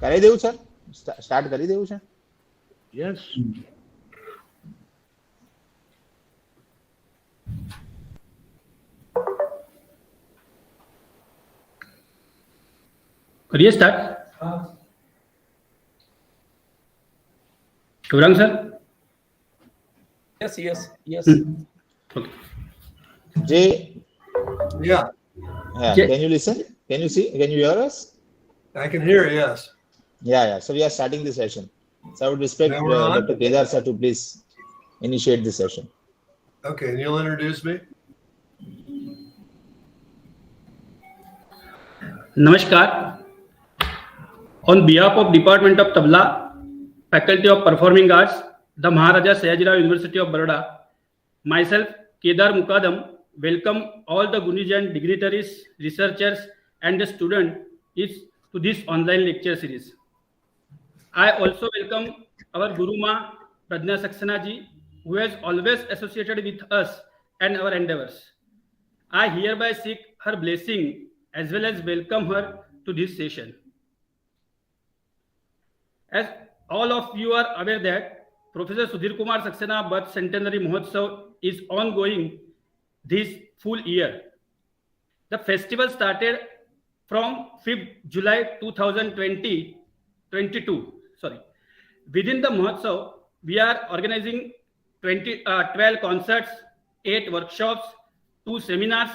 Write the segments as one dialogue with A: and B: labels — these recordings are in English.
A: કરી દેવું sir? Start કરી દેવું છે?
B: Yes.
C: करिए start. Gaurang sir?
D: Yes.
C: Okay.
A: Jay,
B: Yeah,
A: can you listen? Can you see? Can you hear us?
B: I can hear, yes.
A: Yeah. So we are starting the session. So I would respect
B: Now we're on.
A: Dr. Kedar sir to please initiate the session.
B: Okay, and you'll introduce me?
C: Namaskar. On behalf of Department of Tabla, Faculty of Performing Arts, the Maharaja Sayajirao University of Baroda, myself, Kedar Mukadam, welcome all the Gurujan dignitaries, researchers, and the students to this online lecture series. I also welcome our Guru Ma, Pradnya Saxena ji, who has always associated with us and our endeavors. I hereby seek her blessing as well as welcome her to this session. As all of you are aware that Professor Sudhirkumar Saxena Birth Centenary Mahotsav is ongoing this full year. The festival started from 5th July 2022. Within the Mahotsav, we are organizing 12 concerts, 8 workshops, 2 seminars,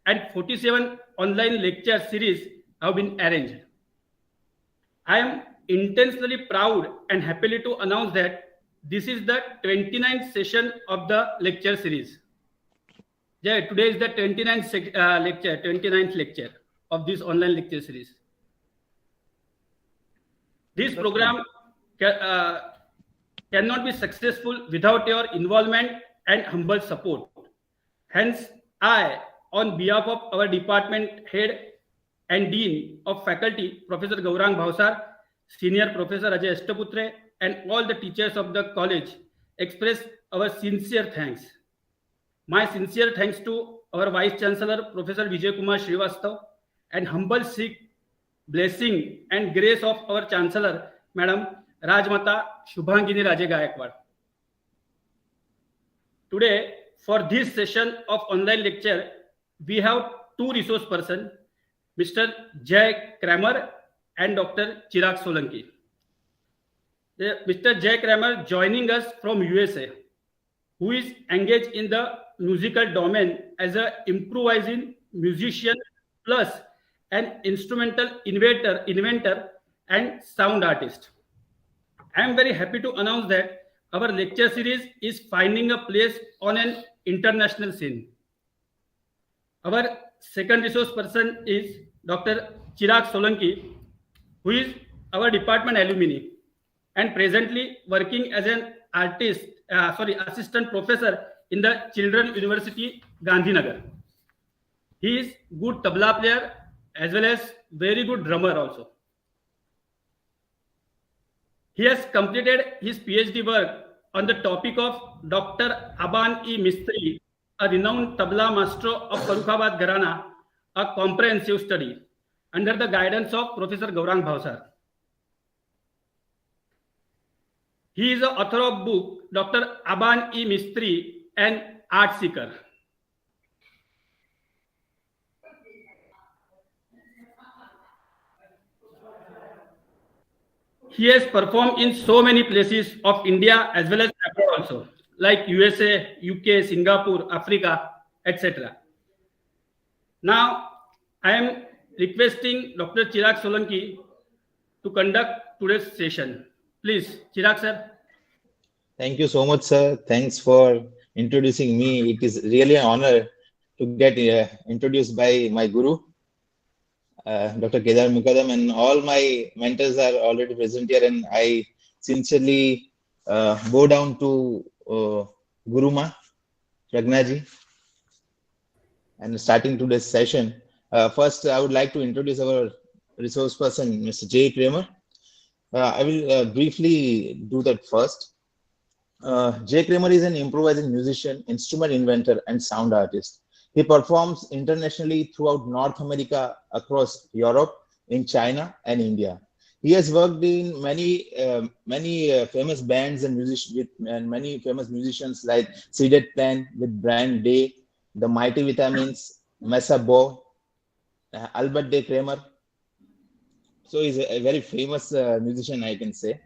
C: and 47 online lecture series have been arranged. I am intensely proud and happily to announce that this is the 29th session of the lecture series. Yeah, today is the 29th lecture of this online lecture series. This program cannot be successful without your involvement and humble support. Hence, I, on behalf of our department head and dean of faculty, Professor Gaurang Bhavsar, Senior Professor Ajay Ashtaputre, and all the teachers of the college, express our sincere thanks. My sincere thanks to our Vice Chancellor, Professor Vijay Kumar Srivastav, and humble seek blessing and grace of our Chancellor, Madam Rajmata Shubhangini Raje Gayakwad. Today, for this session of online lecture, we have 2 resource persons, Mr. Jay Kriemer and Dr. Chirag Solanki. Mr. Jay Kriemer joining us from USA, who is engaged in the musical domain as an improvising musician plus an instrumental inventor and sound artist. I am very happy to announce that our lecture series is finding a place on an international scene. Our second resource person is Dr. Chirag Solanki, who is our department alumni and presently working as an assistant professor in the Children's University, Gandhinagar. He is good tabla player as well as very good drummer also. He has completed his PhD work on the topic of Dr. Aban E. Mistry, a renowned tabla maestro of Farukhabad Gharana, a comprehensive study under the guidance of Professor Gaurang Bhavsar. He is the author of book Dr. Aban E. Mistry, an Art Seeker. He has performed in so many places of India as well as abroad also, like USA, UK, Singapore, Africa, etc. Now, I am requesting Dr. Chirag Solanki to conduct today's session. Please, Chirag sir.
A: Thank you so much, sir. Thanks for introducing me. It is really an honor to get introduced by my guru, Dr. Kedar Mukadam, and all my mentors are already present here, and I sincerely bow down to Guru Ma, Ragnaji, and starting today's session. First, I would like to introduce our resource person, Mr. Jay Kriemer. I will briefly do that first. Jay Kriemer is an improvising musician, instrument inventor, and sound artist. He performs internationally throughout North America, across Europe, in China, and India. He has worked in many famous bands and many famous musicians like Seeded Plan with Brian Day, The Mighty Vitamins, Mesa Bo, Albert de Kriemer. So he's a very famous musician, I can say.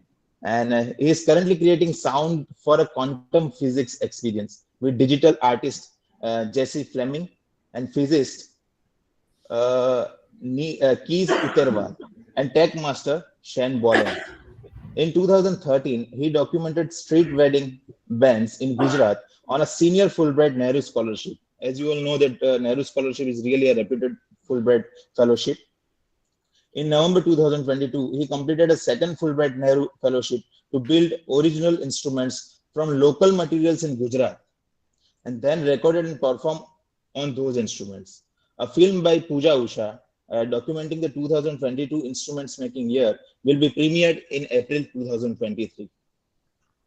A: And he is currently creating sound for a quantum physics experience with digital artist Jesse Fleming and physicist Kees Uterwal and tech master Shane Bolen. In 2013, he documented street wedding bands in Gujarat on a senior Fulbright Nehru Scholarship. As you all know that Nehru Scholarship is really a reputed Fulbright fellowship. In November 2022, he completed a second Fulbright Nehru Fellowship to build original instruments from local materials in Gujarat and then recorded and performed on those instruments. A film by Pooja Usha documenting the 2022 instruments making year will be premiered in April 2023.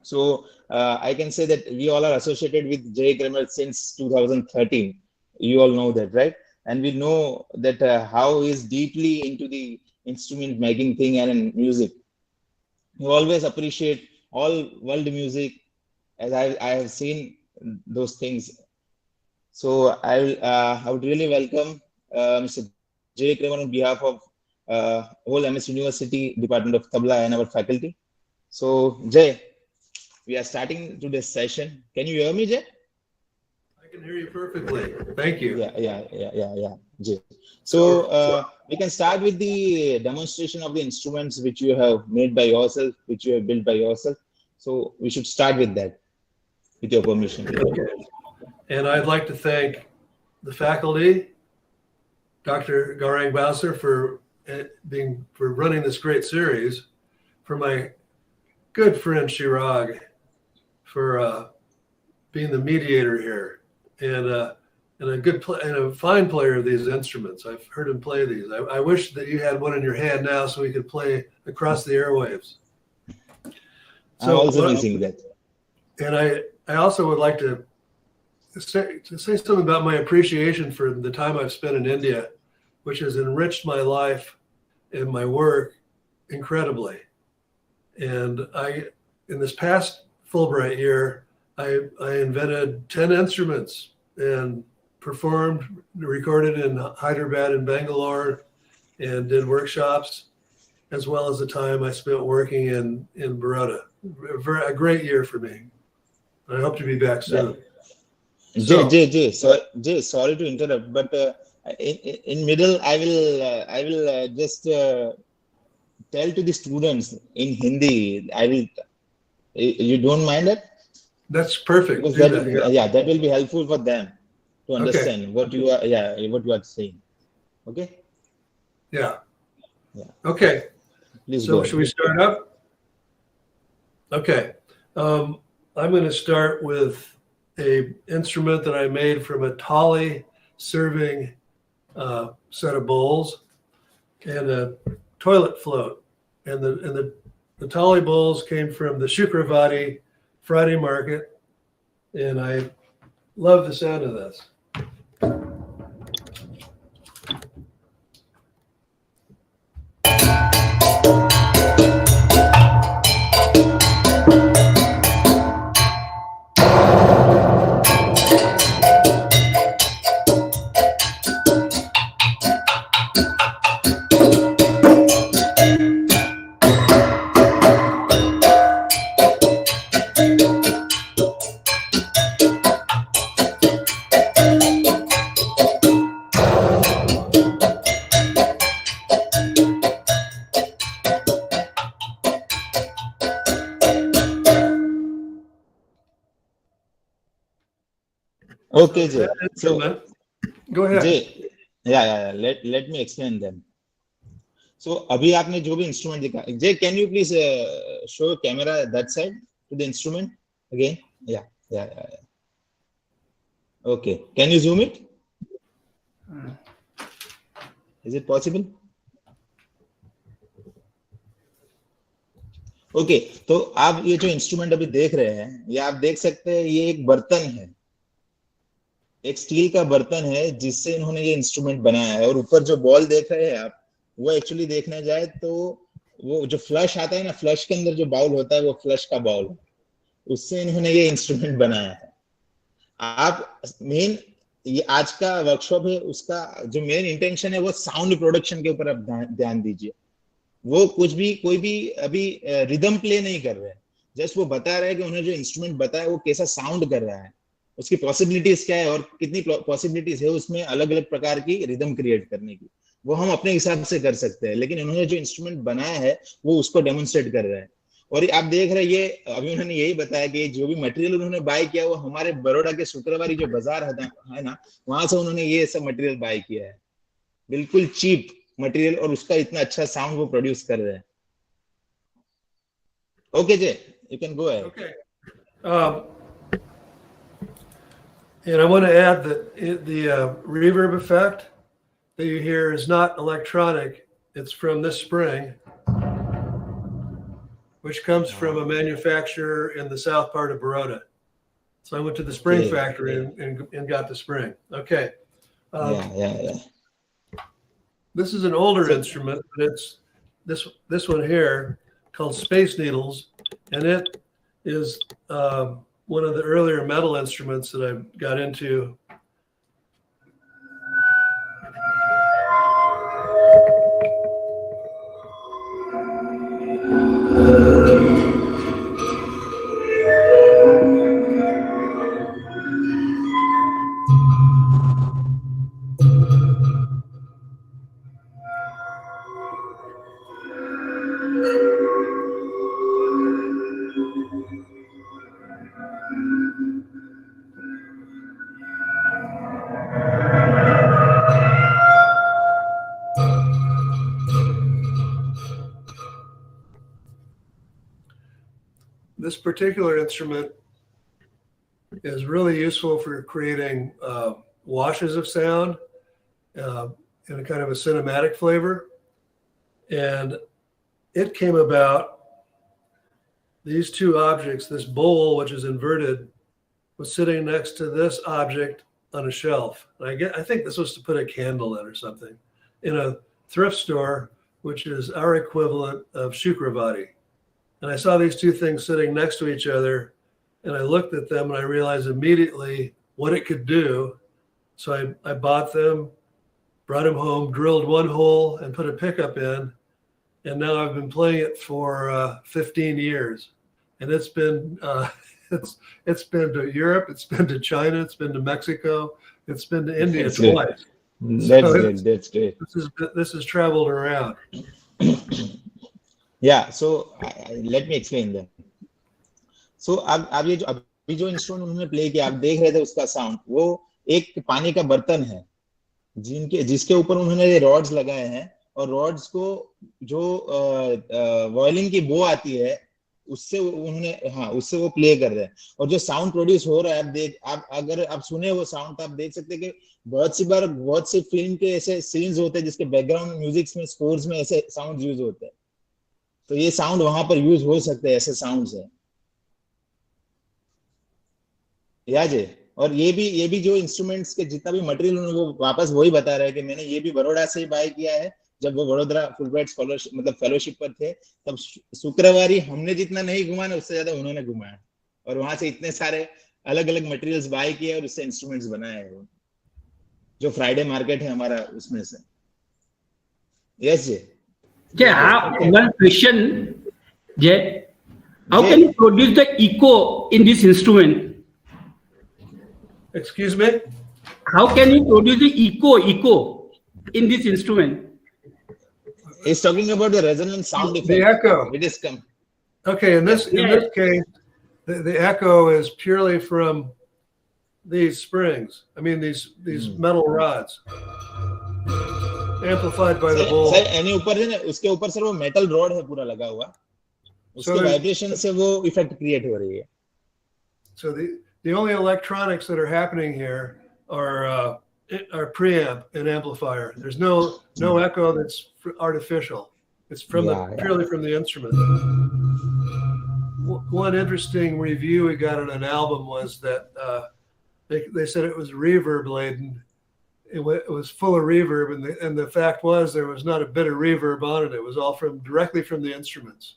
A: So I can say that we all are associated with J. Kriemer since 2013. You all know that, right? And we know that how he is deeply into the instrument making thing and music. He always appreciate all world music, as I have seen those things. So I would really welcome Mr. J. Kriemer on behalf of whole MS University Department of Tabla and our faculty. So Jay, we are starting today's session. Can you hear me, Jay?
B: I can hear you perfectly. Thank you.
A: Yeah, Jay. So we can start with the demonstration of the instruments which you have made by yourself, which you have built by yourself. So we should start with that, with your permission.
B: Okay. And I'd like to thank the faculty, Dr. Gaurang Bowser, for running this great series, for my good friend Chirag for being the mediator here, and a fine player of these instruments. I've heard him play these. I wish that you had one in your hand now so we could play across the airwaves.
A: So I'm also missing that.
B: And I also would like to say something about my appreciation for the time I've spent in India, which has enriched my life and my work incredibly. And in this past Fulbright year, I invented 10 instruments and recorded in Hyderabad and Bangalore, and did workshops, as well as the time I spent working in Baroda. A great year for me. I hope to be back soon.
A: Jay, sorry to interrupt, but in middle, I will just tell to the students in Hindi. You don't mind that?
B: That's perfect.
A: That will be helpful for them to understand what you are saying. Okay.
B: Yeah. Okay.
A: Please
B: so should we start up? Okay. I'm going to start with a instrument that I made from a Tali serving set of bowls and a toilet float. And the Tali bowls came from the Shukravati Friday market, and I love the sound of this.
A: Okay, Jay. So,
B: go ahead.
A: Jay, let me explain them. So, अभी आपने जो भी instrument दिखा, Jay, can you please show camera that side to the instrument again? Yeah. Okay. Can you zoom it? Is it possible? Okay. तो आप ये जो instrument अभी देख रहे हैं, ये आप देख सकते हैं, ये एक बर्तन है, एक स्टील का बर्तन है जिससे इन्होंने ये इंस्ट्रूमेंट बनाया है। और ऊपर जो बॉल देख रहे हैं आप, वो एक्चुअली देखने जाए तो वो जो फ्लश आता है ना, फ्लश के अंदर जो बाउल होता है वो फ्लश का बाउल है, उससे इन्होंने ये इंस्ट्रूमेंट बनाया है। आप मेन ये आज का वर्कशॉप है, उसका जो मेन इंटेंशन है वो साउंड प्रोडक्शन के ऊपर आप ध्यान दीजिए। वो कुछ भी कोई भी अभी रिदम प्ले नहीं कर रहे हैं, जस्ट वो बता रहा है कि उन्हें जो इंस्ट्रूमेंट बताया वो कैसा साउंड कर रहा है, उसकी पॉसिबिलिटीज क्या है और कितनी पॉसिबिलिटीज है उसमें अलग अलग प्रकार की रिदम क्रिएट करने की, वो हम अपने हिसाब से कर सकते हैं, लेकिन उन्होंने जो इंस्ट्रूमेंट बनाया है वो उसको डेमोन्स्ट्रेट कर रहा है। और आप देख रहे हैं ये अभी उन्होंने यही बताया कि जो भी मटेरियल उन्होंने बाय किया वो हमारे बड़ौदा के शुक्रवारी जो बाजार है ना, वहां से उन्होंने ये सब मटेरियल बाय किया है, बिल्कुल चीप मटेरियल, और उसका इतना अच्छा साउंड वो प्रोड्यूस कर रहे हैं। ओके जय, you can go ahead.
B: Okay. And I want to add that the reverb effect that you hear is not electronic. It's from this spring, which comes from a manufacturer in the south part of Baroda. So I went to the spring factory and got the spring. Okay.
A: Yeah.
B: This is an older instrument, but it's this one here called Space Needles, and it is one of the earlier metal instruments that I got into. This particular instrument is really useful for creating washes of sound in a kind of a cinematic flavor. And it came about, these two objects, this bowl, which is inverted, was sitting next to this object on a shelf. And I think this was to put a candle in or something, in a thrift store, which is our equivalent of Shukravati. And I saw these two things sitting next to each other, and I looked at them and I realized immediately what it could do. So I bought them, brought them home, drilled one hole and put a pickup in. And now I've been playing it for 15 years. And it's been it's been to Europe, it's been to China, it's been to Mexico, it's been to India
A: That's
B: twice.
A: That's great. That's great.
B: This has traveled around.
A: Yeah, so let me explain that. So अब ये जो अभी जो instrument उन्होंने play किया, आप देख रहे थे उसका साउंड, वो एक पानी का बर्तन है जिसके ऊपर उन्होंने ये रॉड्स लगाए हैं, और रॉड्स को जो वायलिन की बो आती है उससे वो प्ले कर रहे हैं, और जो साउंड प्रोड्यूस हो रहा है आप अगर आप सुने वो साउंड तो आप देख सकते हैं कि बहुत सी फिल्म के ऐसे सीन्स होते हैं जिसके बैकग्राउंड म्यूजिक में, स्कोर्स में ऐसे साउंड यूज होते हैं, तो ये साउंड वहां पर यूज हो सकते हैं, ऐसे साउंड्स है याद है। और ये भी जो इंस्ट्रूमेंट्स के जितना भी मटेरियल उन्होंने वो वापस वही बता रहा है कि मैंने ये भी बड़ौदा से ही बाय किया है, जब वो बड़ोदरा फुलब्राइट स्कॉलरशिप मतलब फेलोशिप पर थे, तब शुक्रवारी हमने जितना नहीं घुमाया उससे ज्यादा उन्होंने घुमाया, और वहां से इतने सारे अलग अलग मटेरियल्स बाय किए और उससे इंस्ट्रूमेंट्स बनाए हैं, जो फ्राइडे मार्केट है हमारा उसमें से। Yes ji.
C: One question, Jay. How can you produce the echo in this instrument?
B: Excuse me?
C: How can you produce the echo in this instrument?
A: He's talking about the resonance sound effect.
B: The echo.
A: It is come.
B: Okay, in this case, the echo is purely from these springs. I mean these metal rods. Amplified by the bowl.
A: Sir any ऊपर है ना, उसके ऊपर sir वो metal rod है पूरा लगा हुआ, उसके वाइब्रेशन से वो इफेक्ट क्रिएट हो रही है।
B: So the only electronics that are happening here are preamp and amplifier. There's no echo that's artificial. It's from purely from the instrument. One interesting review we got on an album was that they said it was reverb laden. it was full of reverb, and the fact was there was not a bit of reverb on it. It was all directly from the instruments.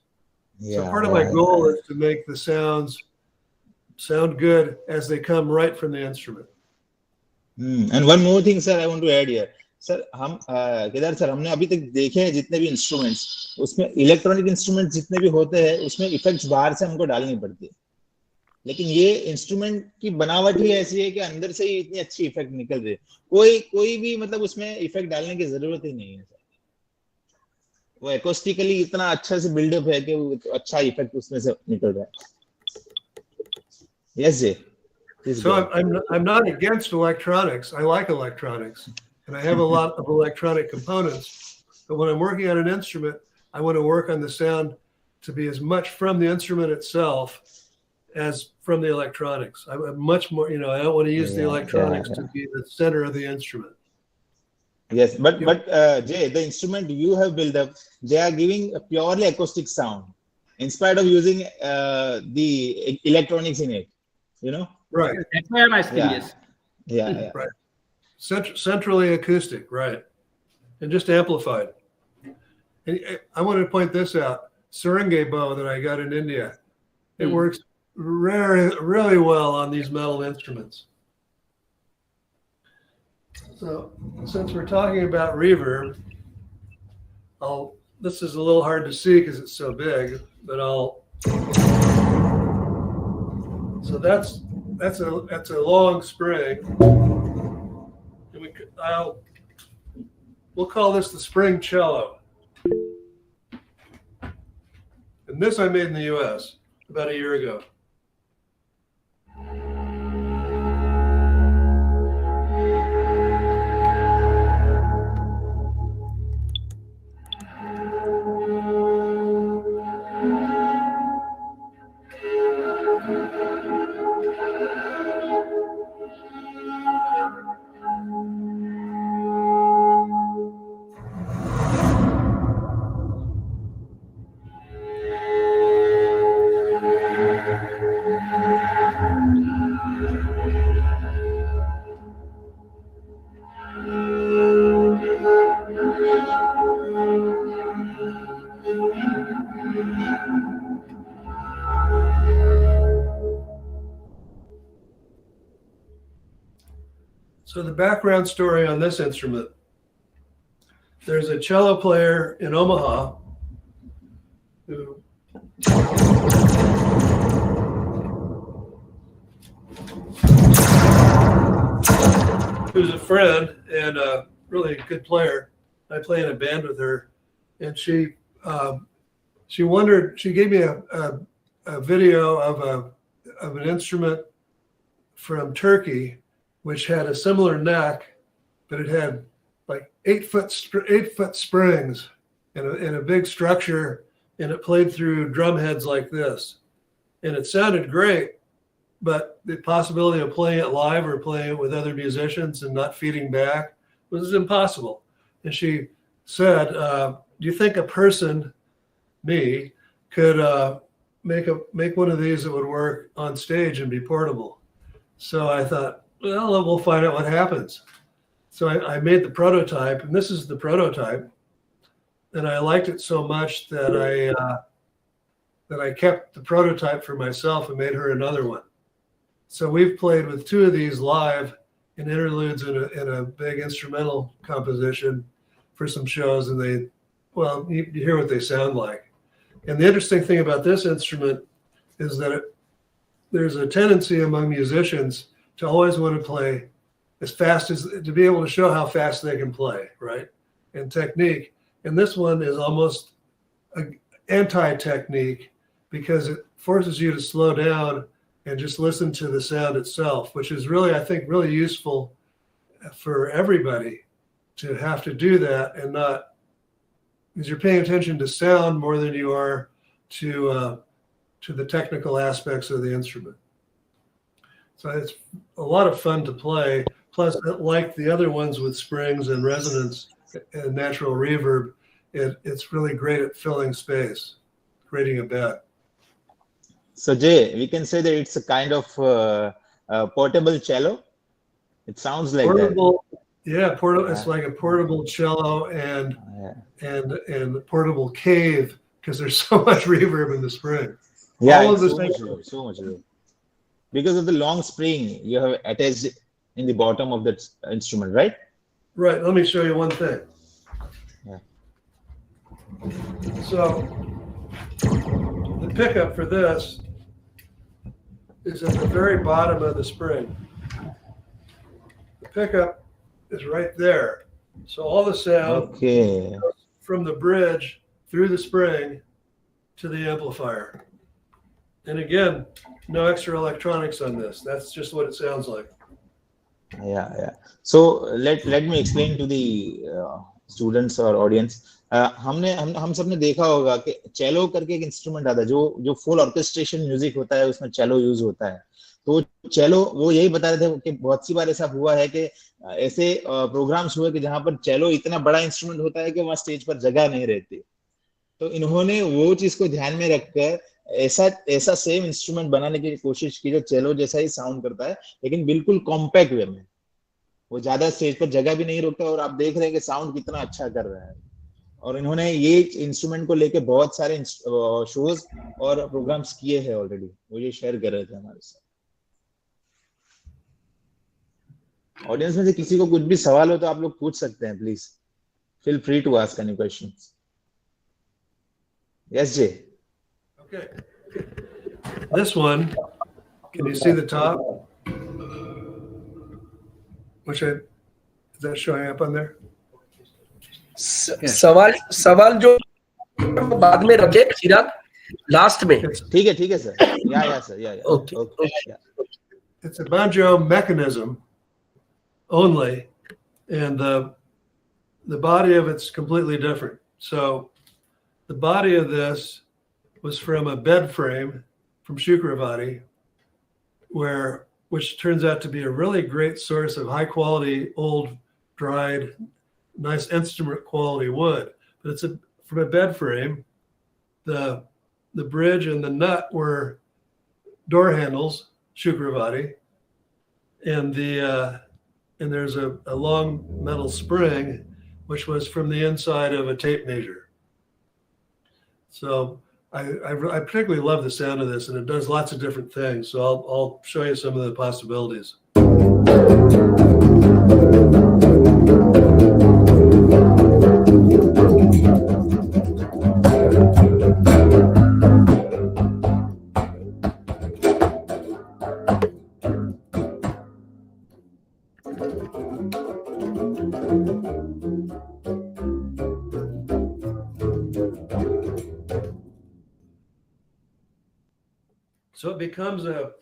B: So part of my goal is to make the sounds sound good as they come right from the instrument.
A: And one more thing, sir, I want to add here. Sir हम Kedar sir हमने अभी तक देखे हैं जितने भी instruments, उसमें electronic instruments जितने भी होते हैं उसमें इफेक्ट्स बाहर से हमको डालनी पड़ती है, लेकिन ये इंस्ट्रूमेंट की बनावट ही ऐसी है कि अंदर से ही इतनी अच्छी इफेक्ट निकल रही है. कोई भी मतलब उसमें इफेक्ट डालने की जरूरत ही नहीं है सर. वो एकॉस्टिकली इतना अच्छा से बिल्डअप है कि वो अच्छा इफेक्ट उसमें से निकल रहा है. यस जी.
B: So I'm not against electronics. I like electronics, and I have a lot of electronic components. But when I'm working on an instrument, I want to work on the sound to be as much from the instrument itself as from the electronics. I'm much more, I don't want to use the electronics to be the center of the instrument.
A: Yes, but Jay, the instrument you have built up, they are giving a purely acoustic sound in spite of using the electronics in it,
B: Right.
C: That's why I'm asking. Yes.
A: Yeah.
B: Right. Centrally acoustic, right, and just amplified. And I want to point this out: Syringe bow that I got in India, it works really well on these metal instruments. So, since we're talking about reverb, this is a little hard to see because it's so big, but so that's a long spring. And we'll call this the spring cello. And this I made in the US about a year ago. So the background story on this instrument, there's a cello player in Omaha who's a friend and a really good player. I play in a band with her, and she gave me a video of an instrument from Turkey, which had a similar neck, but it had like 8-foot springs and a big structure, and it played through drum heads like this. And it sounded great, but the possibility of playing it live or playing it with other musicians and not feeding back was impossible. And she said, do you think a person, me, could make one of these that would work on stage and be portable? So I thought, well, we'll find out what happens. So I made the prototype, and this is the prototype. And I liked it so much that I kept the prototype for myself and made her another one. So we've played with 2 of these live in interludes in a big instrumental composition for some shows, and you hear what they sound like. And the interesting thing about this instrument is that there's a tendency among musicians to always want to play as fast to be able to show how fast they can play, right? And technique. And this one is almost an anti-technique because it forces you to slow down and just listen to the sound itself, which is really, I think, really useful for everybody to have to do that, and not, because you're paying attention to sound more than you are to the technical aspects of the instrument. So it's a lot of fun to play. Plus, like the other ones with springs and resonance and natural reverb, it's really great at filling space, creating a bed.
A: So Jay, we can say that it's a kind of portable cello. It sounds like
B: portable,
A: that.
B: Yeah, it's like a portable cello and portable cave because there's so much reverb in the spring.
A: Yeah,
B: All of
A: it's
B: the
A: so much reverb. Because of the long spring you have attached in the bottom of that instrument, right?
B: Right. Let me show you one thing.
A: Yeah.
B: So the pickup for this is at the very bottom of the spring. The pickup is right there. So all the sound goes from the bridge through the spring to the amplifier. And again, no extra electronics on this. That's just what it sounds like.
A: Yeah. So let me explain to the students or audience. हम सबने देखा होगा कि चेलो करके एक instrument आता है जो फुल ऑर्केस्ट्रेशन म्यूजिक होता है, उसमें चेलो यूज होता है. तो चेलो वो यही बता रहे थे कि बहुत सी बार ऐसा हुआ है कि ऐसे प्रोग्राम्स हुए कि जहां पर चेलो इतना बड़ा इंस्ट्रूमेंट होता है कि वहां स्टेज पर जगह नहीं रहती. तो इन्होंने वो चीज को ध्यान में रखकर ऐसा सेम इंस्ट्रूमेंट बनाने की कोशिश की जो चेलो जैसा ही साउंड करता है, लेकिन बिल्कुल कॉम्पैक्ट वे में. वो ज्यादा स्टेज पर जगह भी नहीं रोकता और आप देख रहे हैं कि साउंड कितना अच्छा कर रहा है. और इन्होंने ये इंस्ट्रूमेंट को लेके बहुत सारे शोज और प्रोग्राम्स किए हैं ऑलरेडी. वो ये शेयर कर रहे थे हमारे साथ. ऑडियंस में से किसी को कुछ भी सवाल हो तो आप लोग पूछ सकते हैं. Please feel free to ask any questions. Yes, Jay.
B: Okay. This one, can you see the top? Is that showing up on there?
D: सवाल जो बाद में रखे चिराग लास्ट में.
A: ठीक है sir. Yeah, sir. Yeah. Okay. Yeah.
B: It's a banjo mechanism only, and the body of it's completely different. So the body of this was from a bed frame from Shukravati, which turns out to be a really great source of high quality, old, dried, nice instrument quality wood. But it's from a bed frame. The bridge and the nut were door handles, Shukravati, and there's a long metal spring, which was from the inside of a tape measure. So I particularly love the sound of this, and it does lots of different things. So I'll show you some of the possibilities. So it becomes a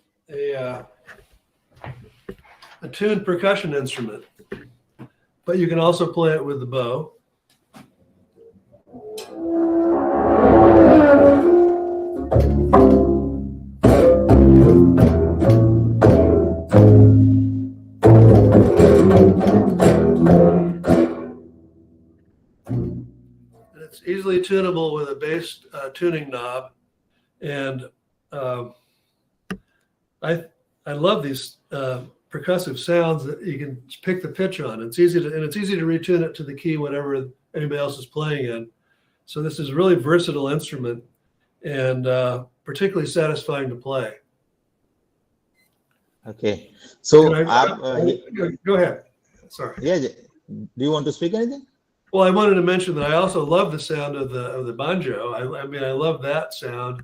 B: tuned percussion instrument, but you can also play it with the bow. And it's easily tunable with a bass tuning knob, and I love these percussive sounds that you can pick the pitch on. It's easy to retune it to the key whatever anybody else is playing in. So this is a really versatile instrument and particularly satisfying to play.
A: Okay. So
B: go ahead. Sorry.
A: Yeah. Do you want to speak anything?
B: Well, I wanted to mention that I also love the sound of the banjo. I mean, I love that sound,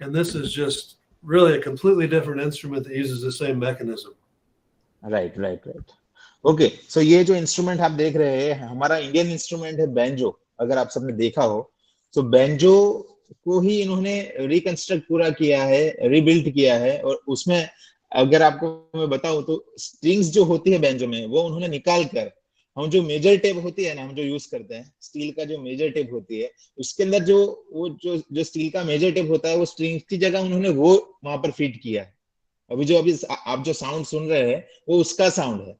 B: and this is just really a completely different instrument that uses the same mechanism.
A: Right. Okay. So ये जो instrument आप देख रहे हैं हमारा Indian instrument है banjo. अगर आप सबने देखा हो तो बैंजो को ही इन्होंने रिकंस्ट्रक्ट पूरा किया है, रिबिल्ड किया है. और उसमें अगर आपको मैं बताऊं तो स्ट्रिंग्स जो होती है बैंजो में वो उन्होंने निकाल कर हम जो मेजर टेप होती है ना, हम जो यूज करते हैं स्टील का जो मेजर टेप होती है, उसके अंदर जो स्टील का मेजर टेप होता है वो स्ट्रिंग्स की जगह उन्होंने वो वहां पर फिट किया है. अभी आप जो साउंड सुन रहे हैं वो उसका साउंड है.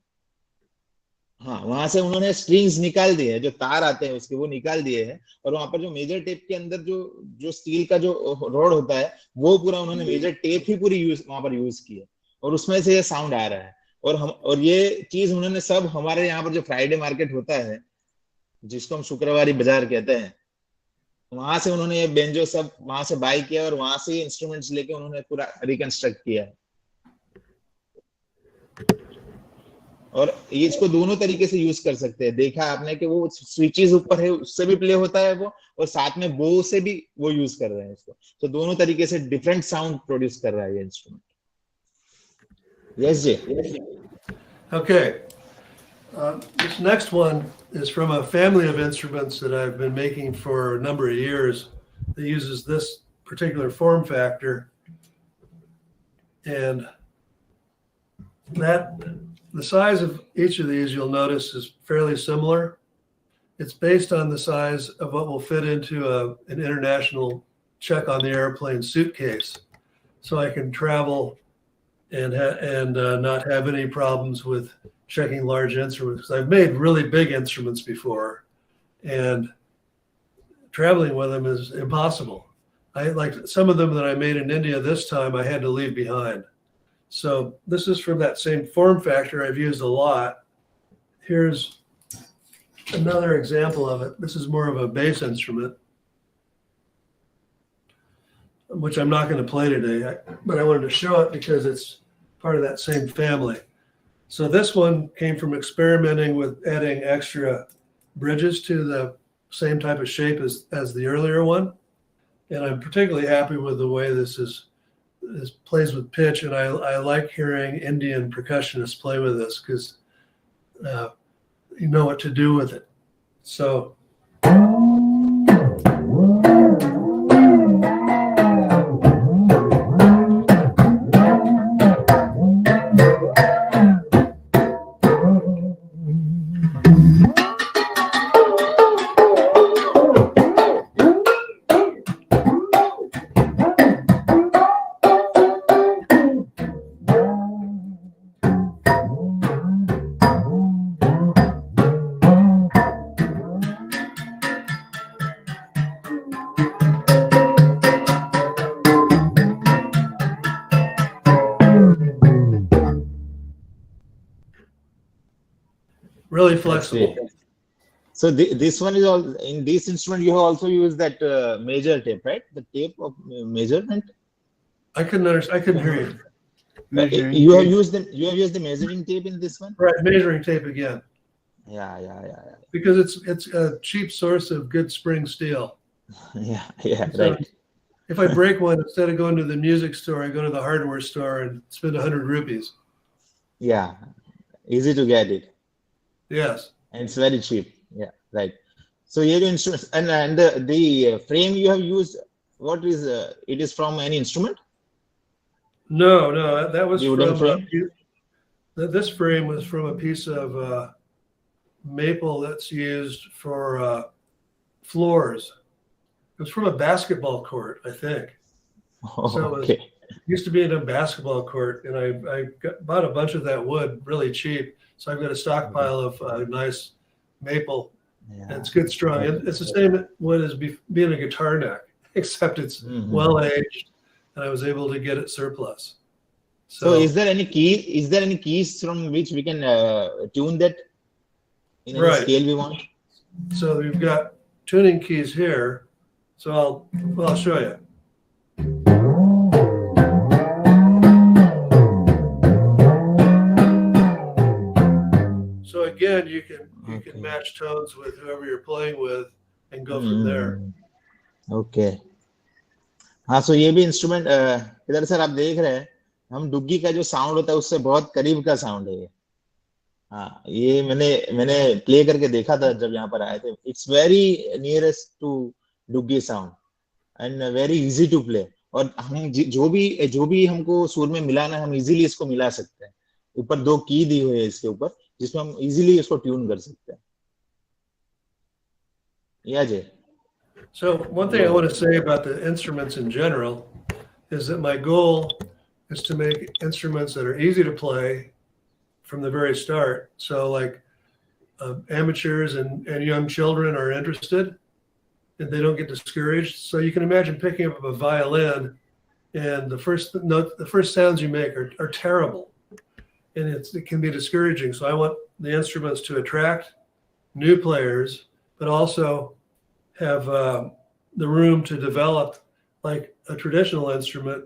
A: हाँ, वहां से उन्होंने स्ट्रिंग्स निकाल दिए हैं, जो तार आते हैं उसके वो निकाल दिए हैं, और वहां पर जो मेजर टेप के अंदर जो स्टील का जो रोड होता है वो पूरा उन्होंने मेजर टेप ही पूरी वहां पर यूज किया और उसमें से ये साउंड आ रहा है. और ये चीज उन्होंने सब हमारे यहाँ पर जो फ्राइडे मार्केट होता है, जिसको हम शुक्रवारी बाजार कहते हैं, वहां से उन्होंने ये बेंजो सब वहां से बाय किया और वहां से इंस्ट्रूमेंट्स लेके उन्होंने पूरा रिकंस्ट्रक्ट किया है। और ये इसको दोनों तरीके से यूज कर सकते हैं। देखा आपने कि वो स्विचेस ऊपर है, उससे भी प्ले होता है वो, और साथ में बो से भी वो यूज कर रहे हैं इसको। तो दोनों तरीके से डिफरेंट साउंड प्रोड्यूस कर रहा है ये इंस्ट्रूमेंट। यस जी।
B: Okay. This next one is from a family of instruments that I've been making for a number of years that uses this particular form factor. And that the size of each of these, you'll notice, is fairly similar. It's based on the size of what will fit into an international check on the airplane suitcase. So I can travel and not have any problems with checking large instruments. I've made really big instruments before, and traveling with them is impossible. I like some of them that I made in India this time, I had to leave behind. So this is from that same form factor I've used a lot. Here's another example of it. This is more of a bass instrument, which I'm not going to play today, but I wanted to show it because it's part of that same family. So this one came from experimenting with adding extra bridges to the same type of shape as the earlier one. And I'm particularly happy with the way this plays with pitch. And I like hearing Indian percussionists play with this because you know what to do with it. So really flexible.
A: So this one is all in this instrument. You have also used that major tape, right? The tape of measurement.
B: I couldn't hear you.
A: You have used the measuring tape in this one.
B: Right, measuring tape again.
A: Yeah.
B: Because it's a cheap source of good spring steel.
A: Yeah,
B: So
A: right.
B: if I break one, instead of going to the music store, I go to the hardware store and spend 100 rupees.
A: Yeah, easy to get it.
B: Yes.
A: And it's very cheap. Yeah, right. So here you instruments and the frame you have used. What is it is from any instrument?
B: No, that was
A: The wooden frame?
B: This frame was from a piece of maple that's used for floors. It was from a basketball court, I think.
A: Oh,
B: So
A: okay.
B: it used to be in a basketball court, and I bought a bunch of that wood really cheap. So I've got a stockpile of nice maple.
A: Yeah.
B: And it's good, strong. It's the same wood as being a guitar neck, except it's well aged, and I was able to get it surplus.
A: So is there any key? Is there any keys from which we can tune that in any
B: Right.
A: scale we want?
B: So we've got tuning keys here. So I'll show you. So again, you can match tones with whoever you're playing with and go from there.
A: Okay. हाँ, so ये भी instrument इधर sir आप देख रहे हैं, हम डुग्गी का जो साउंड होता है उससे बहुत करीब का साउंड है ये। हाँ, ये मैंने प्ले करके देखा था जब यहाँ पर आए थे। It's very nearest to duggi sound and very easy to play. और हम जो भी हमको सुर में मिलाना है, हम इजीली इसको मिला सकते हैं। ऊपर 2 की दी हुई है इसके ऊपर, जिसमें हम इजीली इसको ट्यून कर सकते हैं। या जी।
B: So one thing I want to say about the instruments in general is that my goal is to make instruments that are easy to play from the very start. So like amateurs and young children are interested and they don't get discouraged. So you can imagine picking up a violin and the first sounds you make are terrible. and it can be discouraging. So I want the instruments to attract new players, but also have the room to develop like a traditional instrument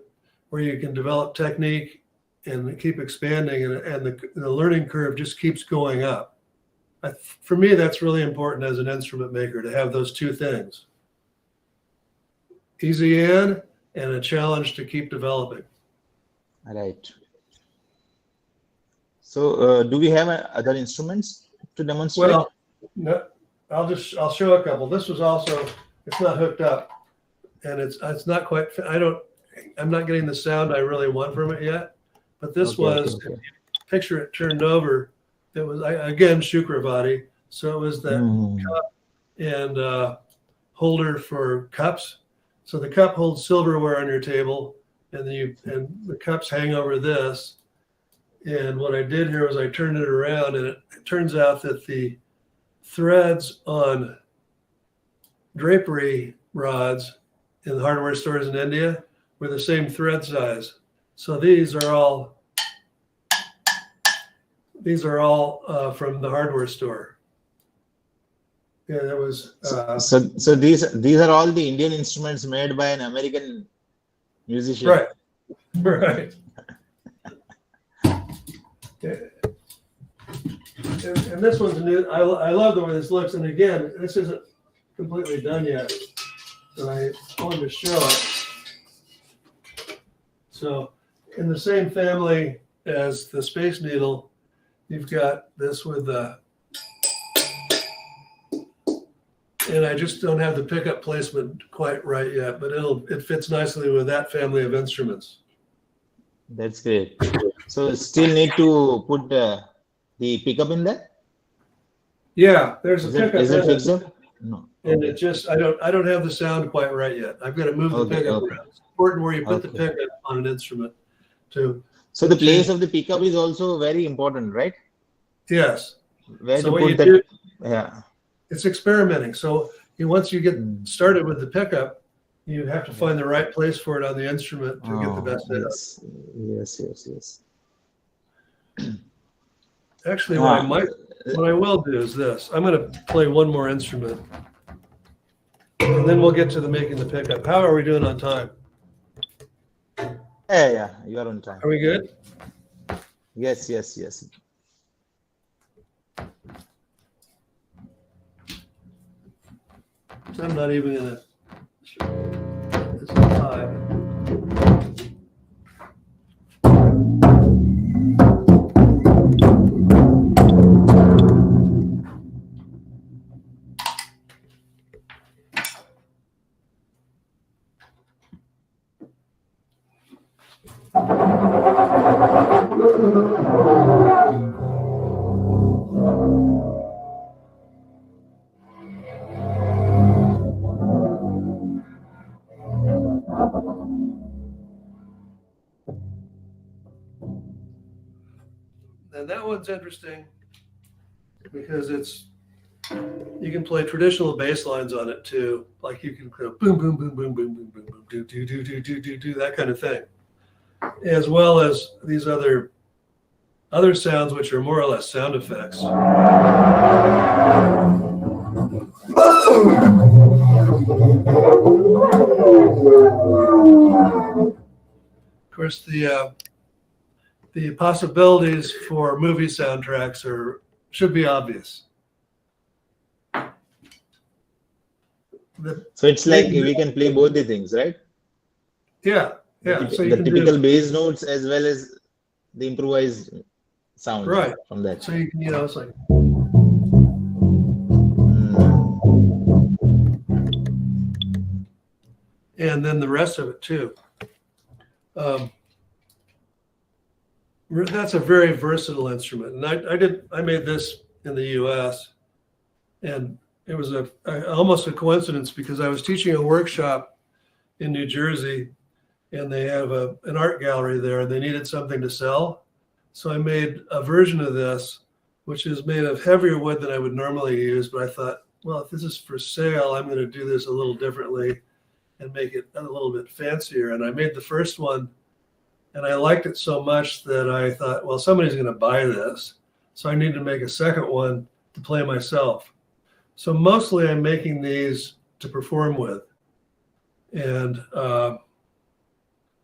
B: where you can develop technique and keep expanding, and the learning curve just keeps going up. For me, that's really important as an instrument maker, to have those two things: easy in and a challenge to keep developing.
A: Right. So, do we have other instruments to demonstrate?
B: Well, no, I'll show a couple. This was also, it's not hooked up, and it's not quite. I'm not getting the sound I really want from it yet. But this was, if you picture it turned over, it was again Shukravati. So it was that cup and holder for cups. So the cup holds silverware on your table, and the cups hang over this. And what I did here was I turned it around, and it turns out that the threads on drapery rods in the hardware stores in India were the same thread size. So these are all from the hardware store. Yeah, that was.
A: So these are all the Indian instruments made by an American musician.
B: Right. Right. And this one's new. I love the way this looks. And again, this isn't completely done yet, but I wanted to show it. So in the same family as the Space Needle, you've got this with the, and I just don't have the pickup placement quite right yet, but it fits nicely with that family of instruments.
A: That's great. So still need to put the pickup in there?
B: Yeah, there's a pickup.
A: Is it fixed up? No.
B: And it just, I don't have the sound quite right yet. I've got to move the pickup around. It's important where you put the pickup on an instrument too.
A: So the place of the pickup is also very important, right?
B: Yes.
A: Where
B: So
A: to
B: what
A: put
B: you
A: that?
B: do,
A: Yeah.
B: it's experimenting. So once you get started with the pickup, you have to find the right place for it on the instrument to get the best sound.
A: Yes.
B: Actually, what I will do is this. I'm going to play one more instrument, and then we'll get to making the pickup. How are we doing on time?
A: Yeah, you are on time.
B: Are we good?
A: Yes.
B: So I'm not even going to. This is time. And that one's interesting because you can play traditional bass lines on it too. Like you can go boom, boom, boom, boom, boom, boom, boom, boom, do, that kind of thing. As well as these other sounds, which are more or less sound effects. Of course, the possibilities for movie soundtracks should be obvious.
A: So it's like we can play both the things, right?
B: Yeah.
A: So the typical bass notes as well as the improvised sound,
B: right,
A: from that.
B: So you can, it's like. And then the rest of it too. That's a very versatile instrument, and I made this in the U.S. and it was almost a coincidence because I was teaching a workshop in New Jersey, and they have an art gallery there, and they needed something to sell, so I made a version of this, which is made of heavier wood than I would normally use. But I thought, well, if this is for sale, I'm going to do this a little differently and make it a little bit fancier. And I made the first one And I liked it so much that I thought, well, somebody's going to buy this. So I need to make a second one to play myself. So mostly I'm making these to perform with. And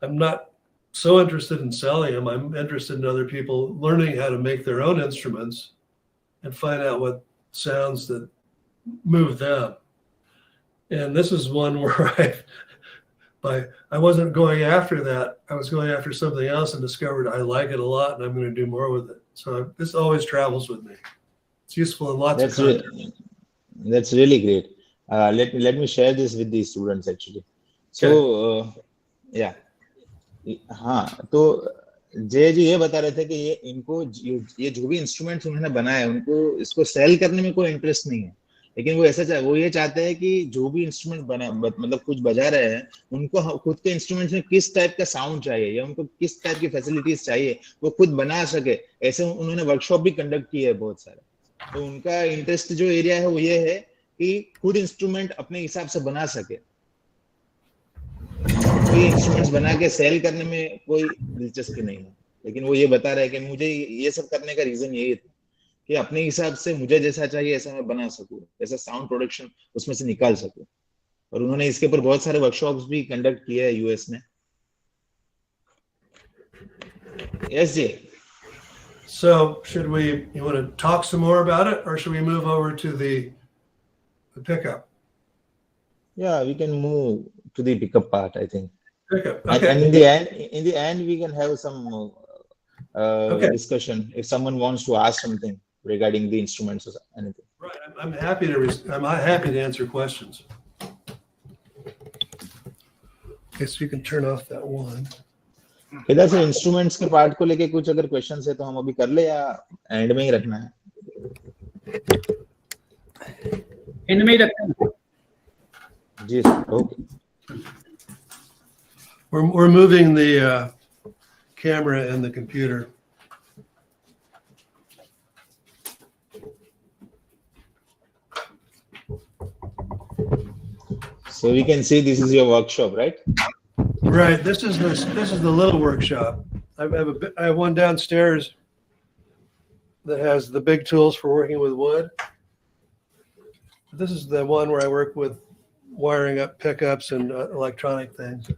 B: I'm not so interested in selling them. I'm interested in other people learning how to make their own instruments and find out what sounds that move them. And this is one where I wasn't going after that. I was going after something else and discovered I like it a lot and I'm going to do more with it. So this always travels with me. It's useful in lots of content.
A: That's really great. Let me share this with the students actually. So yeah. हाँ, तो जय जी ये बता रहे थे कि ये जो भी इंस्ट्रूमेंट्स उन्होंने बनाए उनको इसको सेल करने में कोई इंटरेस्ट नहीं है, लेकिन वो ये चाहते हैं कि जो भी इंस्ट्रूमेंट बना मतलब कुछ बजा रहे हैं उनको खुद के इंस्ट्रूमेंट्स में किस टाइप का साउंड चाहिए या उनको किस टाइप की फैसिलिटीज चाहिए वो खुद बना सके। ऐसे उन्होंने वर्कशॉप भी कंडक्ट किए है बहुत सारे। तो उनका इंटरेस्ट जो एरिया है वो ये है कि खुद इंस्ट्रूमेंट अपने हिसाब से बना सके। कोई इंस्ट्रूमेंट्स बना के सेल करने में कोई दिलचस्पी नहीं है, लेकिन वो ये बता रहे हैं कि मुझे ये सब करने का रीजन यही था कि अपने हिसाब से मुझे जैसा चाहिए ऐसा मैं बना सकूं, ऐसा साउंड प्रोडक्शन उसमें से निकाल सकूं। और उन्होंने इसके ऊपर बहुत सारे वर्कशॉप्स भी कंडक्ट किए हैं यूएस में। यस जी।
B: So you want to talk some more about it, or should we move over to the pickup?
A: Yeah, we can move to the pickup part, I think.
B: Pickup. Okay.
A: And in the end, we can have some discussion if someone wants to ask something regarding the instruments or anything.
B: Right. I'm happy to answer questions. Okay, so you can turn off that one.
A: इधर से instruments के part को लेके कुछ अगर questions है तो हम अभी कर ले या एंड में ही रखना है?
C: एंड में ही रखना है
A: जी sir. Okay.
B: We're moving the camera and the computer.
A: So we can see this is your workshop, right?
B: Right. This is the little workshop. I have one downstairs that has the big tools for working with wood. This is the one where I work with wiring up pickups and electronic things.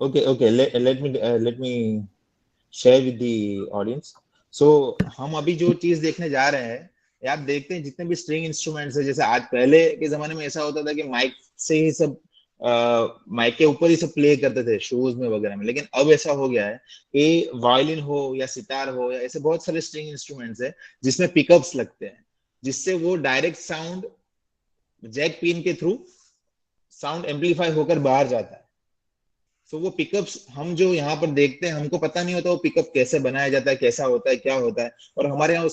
A: Okay. Let me share with the audience. So हम अभी जो चीज देखने जा रहे हैं, आप देखते हैं जितने भी स्ट्रिंग इंस्ट्रूमेंट्स है, जैसे आज पहले के जमाने में ऐसा होता था कि माइक से ही सब माइक के ऊपर ही सब प्ले करते थे शोज में वगैरह में, लेकिन अब ऐसा हो गया है कि वायलिन हो या सितार हो या ऐसे बहुत सारे स्ट्रिंग इंस्ट्रूमेंट्स है जिसमें पिकअप्स लगते हैं, जिससे वो डायरेक्ट साउंड जैक पिन के थ्रू साउंड एम्पलीफाई होकर बाहर जाता है। तो वो पिकअप्स हम जो यहाँ पर देखते हैं हमको पता नहीं होता वो पिकअप कैसे बनाया जाता है, कैसा होता है, क्या होता है। और हमारे यहाँ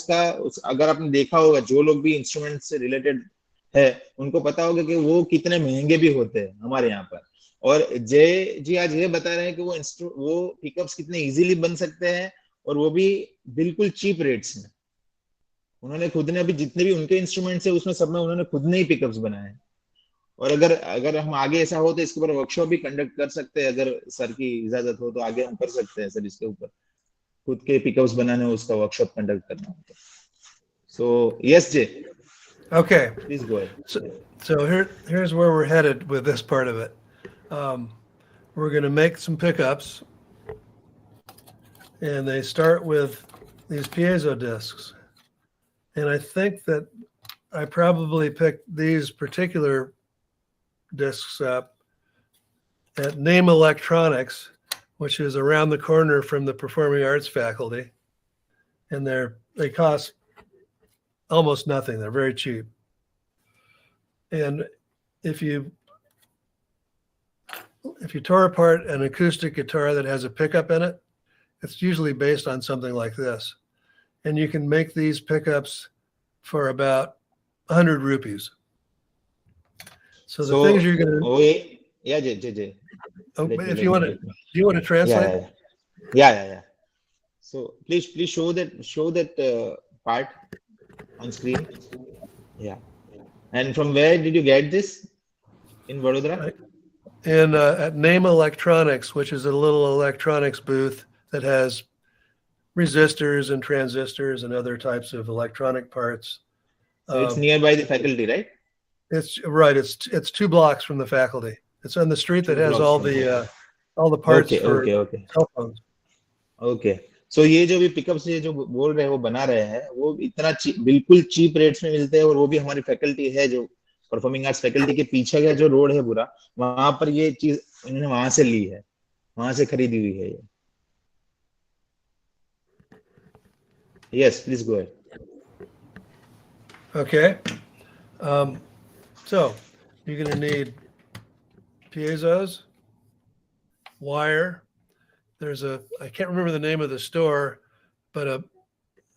A: अगर आपने देखा होगा, जो लोग भी इंस्ट्रूमेंट से रिलेटेड है उनको पता होगा कि वो कितने महंगे भी होते हैं हमारे यहाँ पर। और जय जी आज ये बता रहे हैं कि वो पिकअप्स कितने इजीली बन सकते हैं और वो भी बिल्कुल चीप रेट्स में। उन्होंने खुद ने अभी जितने भी उनके इंस्ट्रूमेंट्स है उसमें सब में उन्होंने खुद ने ही पिकअप्स बनाए हैं। और अगर हम आगे ऐसा हो तो इसके ऊपर वर्कशॉप भी कंडक्ट कर सकते हैं, अगर सर की इजाजत हो तो आगे हम कर सकते हैं सर, इसके ऊपर खुद के पिकअप्स बनाने उसका वर्कशॉप कंडक्ट करना होता है। सो यस जय।
B: Okay.
A: Please go ahead.
B: So here's where we're headed with this part of it. We're going to make some pickups, and they start with these piezo discs. And I think that I probably picked these particular discs up at Name Electronics, which is around the corner from the Performing Arts faculty. And they cost almost nothing. They're very cheap. And if you tore apart an acoustic guitar that has a pickup in it, it's usually based on something like this. And you can make these pickups for about 100 rupees. So the things you're going to...
A: Oh, yeah, Jay.
B: Oh, if you want to... Do you want to translate?
A: Yeah. So please show that part on screen. Yeah. And from where did you get this? In Vadodara?
B: at Name Electronics, which is a little electronics booth that has resistors and transistors and other types of electronic parts.
A: So it's nearby the faculty, right?
B: It's right. It's 2 blocks from the faculty. It's on the street that has all the parts for cell phones.
A: Okay. So ये जो भी pickups ये जो बोल रहे हैं वो बना रहे हैं वो इतना बिल्कुल चीप रेट्स में मिलते हैं और वो भी हमारी फैकल्टी है जो परफॉर्मिंग आर्ट्स फैकल्टी के पीछे का जो रोड है पूरा वहां पर ये चीज इन्होंने वहां से ली है, वहां से खरीदी हुई है ये. Yes, please go ahead.
B: Okay. So you're going to need piezos, wire. There's I can't remember the name of the store, but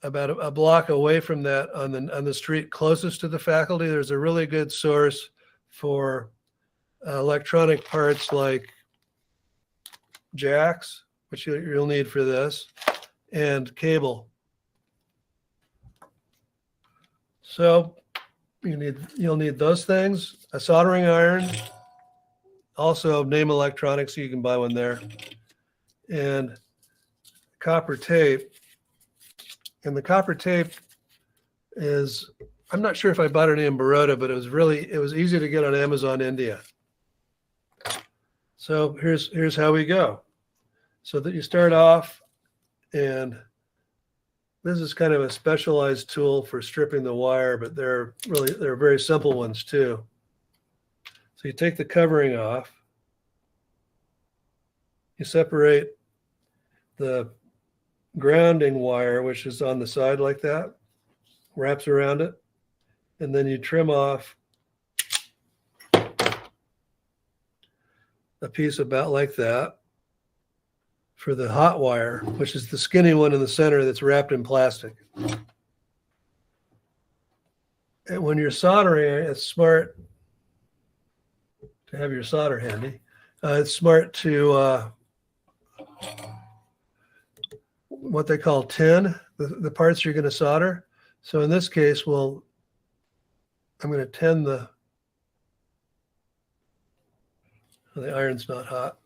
B: about a block away from that on the street closest to the faculty, there's a really good source for electronic parts like jacks, which you'll need for this, and cable. So you'll need those things, a soldering iron, also Name Electronics, so you can buy one there, and copper tape. And the copper tape is, I'm not sure if I bought it in Baroda, but it was easy to get on Amazon India. So here's how we go. So that you start off, and this is kind of a specialized tool for stripping the wire, but they're very simple ones too. So you take the covering off, you separate the grounding wire, which is on the side like that, wraps around it, and then you trim off a piece about like that for the hot wire, which is the skinny one in the center that's wrapped in plastic. And when you're soldering, it's smart to have your solder handy. It's smart to what they call tin, the parts you're going to solder. So in this case, I'm going to tin the iron's not hot.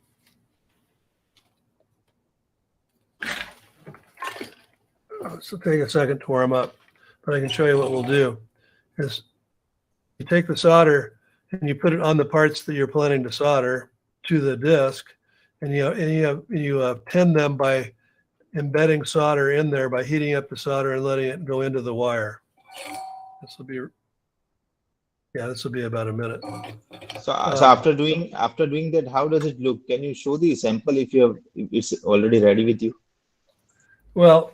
B: This will take a second to warm up, but I can show you what we'll do. Is you take the solder and you put it on the parts that you're planning to solder to the disc, and you tin them by embedding solder in there by heating up the solder and letting it go into the wire. This will be about a minute.
A: So after doing that, how does it look? Can you show the sample if it's already ready with you?
B: Well,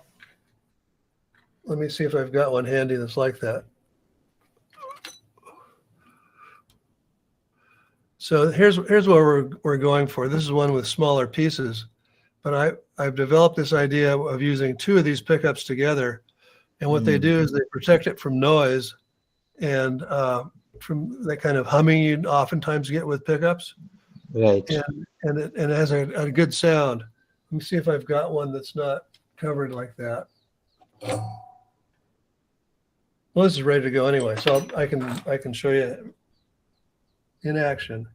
B: let me see if I've got one handy that's like that. So here's what we're going for. This is one with smaller pieces, but I've developed this idea of using 2 of these pickups together, and what they do is they protect it from noise and from that kind of humming you oftentimes get with pickups.
A: Right.
B: And it has a good sound. Let me see if I've got one that's not covered like that. Well, this is ready to go anyway, so I can show you in action.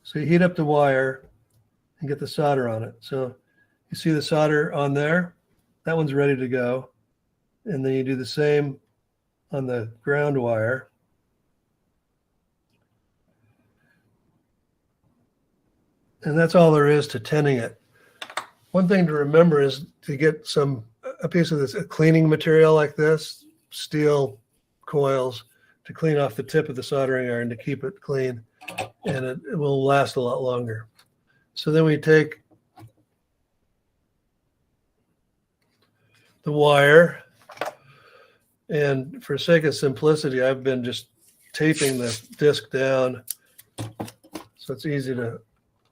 B: So you heat up the wire and get the solder on it. So you see the solder on there, that one's ready to go. And then you do the same on the ground wire. And that's all there is to tinning it. One thing to remember is to get a piece of this cleaning material like this, steel coils, to clean off the tip of the soldering iron to keep it clean, and it will last a lot longer. So then we take the wire, and for sake of simplicity, I've been just taping the disc down so it's easy to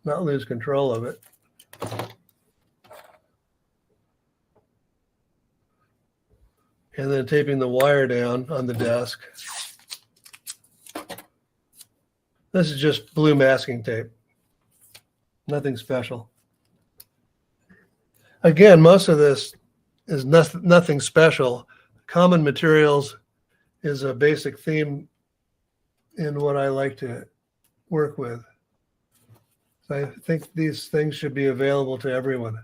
B: not lose control of it. And then taping the wire down on the desk. This is just blue masking tape. Nothing special. Again, most of this is nothing special. Common materials is a basic theme in what I like to work with. So I think these things should be available to everyone.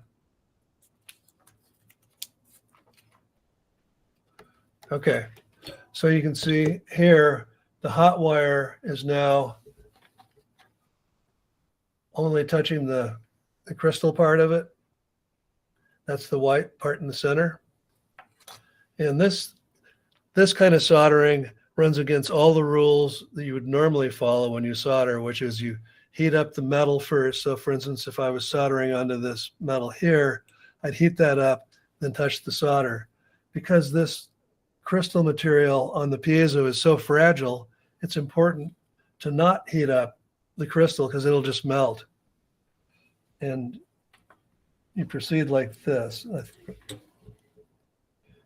B: Okay, so you can see here, the hot wire is now only touching the crystal part of it. That's the white part in the center. And this kind of soldering runs against all the rules that you would normally follow when you solder, which is you heat up the metal first. So for instance, if I was soldering onto this metal here, I'd heat that up, then touch the solder. Because this crystal material on the piezo is so fragile, it's important to not heat up the crystal because it'll just melt. And you proceed like this.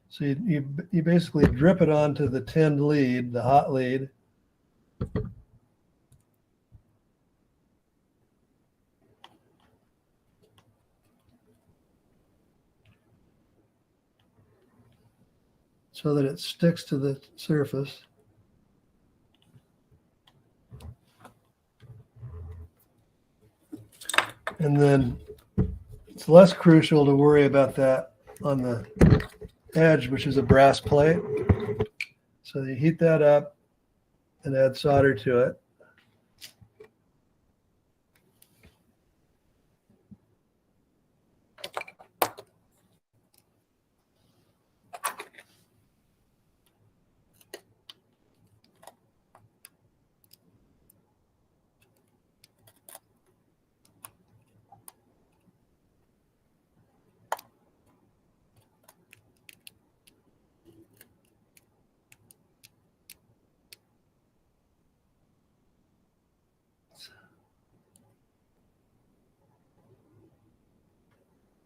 B: So you basically drip it onto the tinned lead, the hot lead. So that it sticks to the surface. And then it's less crucial to worry about that on the edge, which is a brass plate. So you heat that up and add solder to it.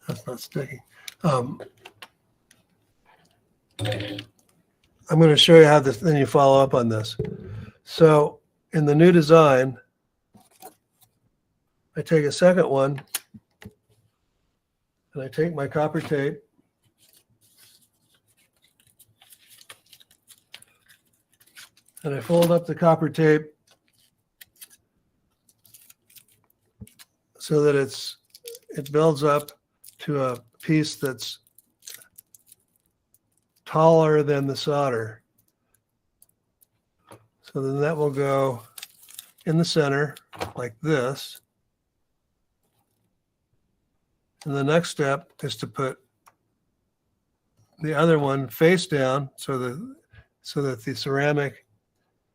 B: That's not sticking. I'm going to show you how this, then you follow up on this. So in the new design, I take a second one and I take my copper tape and I fold up the copper tape so that it builds up to a piece that's taller than the solder. So then that will go in the center like this. And the next step is to put the other one face down so that the ceramic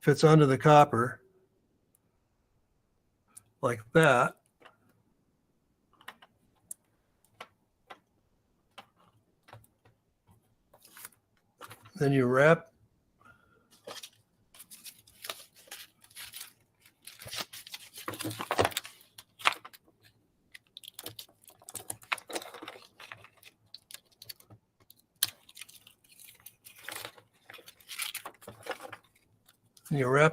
B: fits onto the copper like that. Then you wrap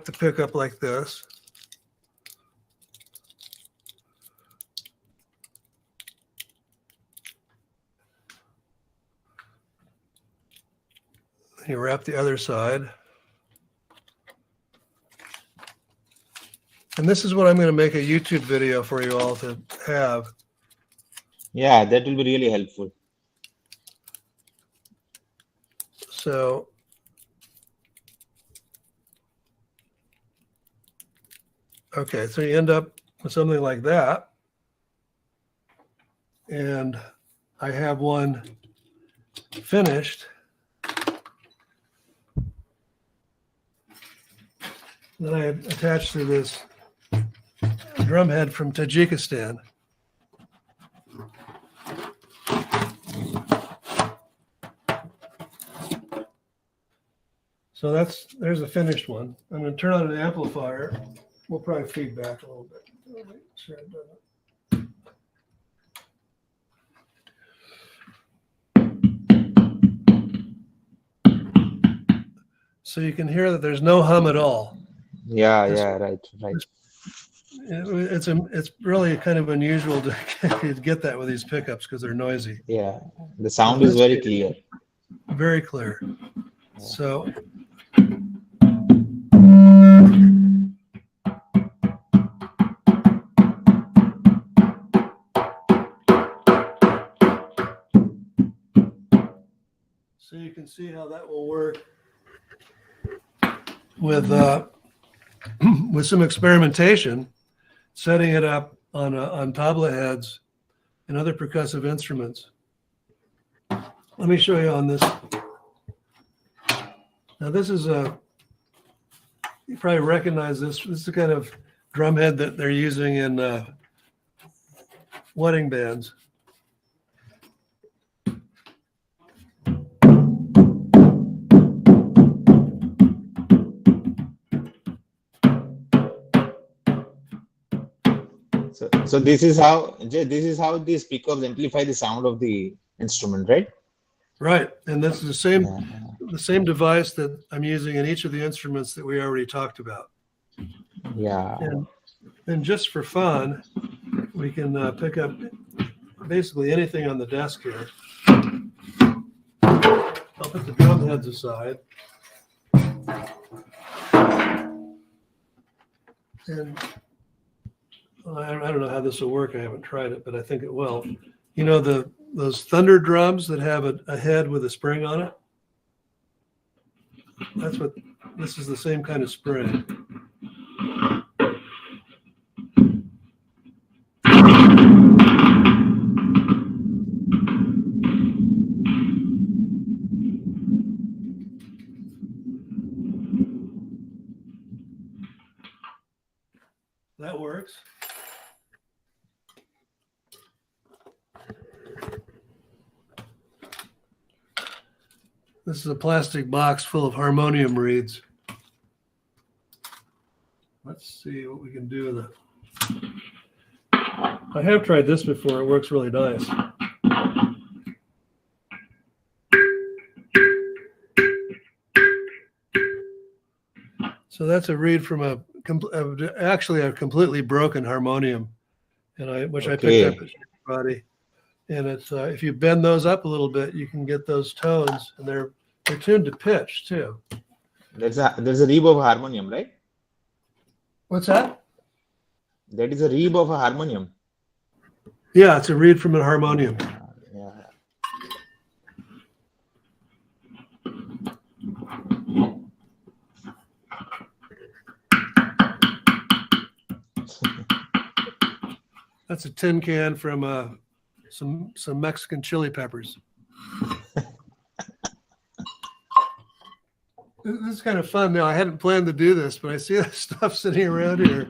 B: the pickup like this. You wrap the other side. And this is what I'm going to make a YouTube video for you all to have.
A: Yeah, that will be really helpful.
B: So okay, so you end up with something like that. And I have one finished that I attached to this drum head from Tajikistan. So there's a finished one. I'm going to turn on an amplifier. We'll probably feed back a little bit. Sure it doesn't. So you can hear that there's no hum at all.
A: Yeah, right.
B: It's really kind of unusual to get that with these pickups because they're noisy.
A: Yeah, the sound is very clear.
B: Very clear. So So you can see how that will work with with some experimentation, setting it up on tabla heads and other percussive instruments. Let me show you on this. Now this is you probably recognize this. This is the kind of drum head that they're using in wedding bands.
A: So this is how these pickups amplify the sound of the instrument, right?
B: Right, and this is the same device that I'm using in each of the instruments that we already talked about.
A: Yeah.
B: And just for fun, we can pick up basically anything on the desk here. I'll put the drum heads aside. And I don't know how this will work. I haven't tried it, but I think it will. You know, those thunder drums that have a head with a spring on it? This is the same kind of spring. That works. This is a plastic box full of harmonium reeds. Let's see what we can do with it. I have tried this before. It works really nice. So that's a reed from actually a completely broken harmonium, which I picked up at Body. And it's if you bend those up a little bit, you can get those tones, and they're tuned to pitch too.
A: There's a reed of a harmonium, right?
B: What's that?
A: That is a reed of a harmonium.
B: Yeah, it's a reed from a harmonium.
A: Yeah.
B: That's a tin can from some Mexican chili peppers. This is kind of fun now. I hadn't planned to do this, but I see that stuff sitting around here.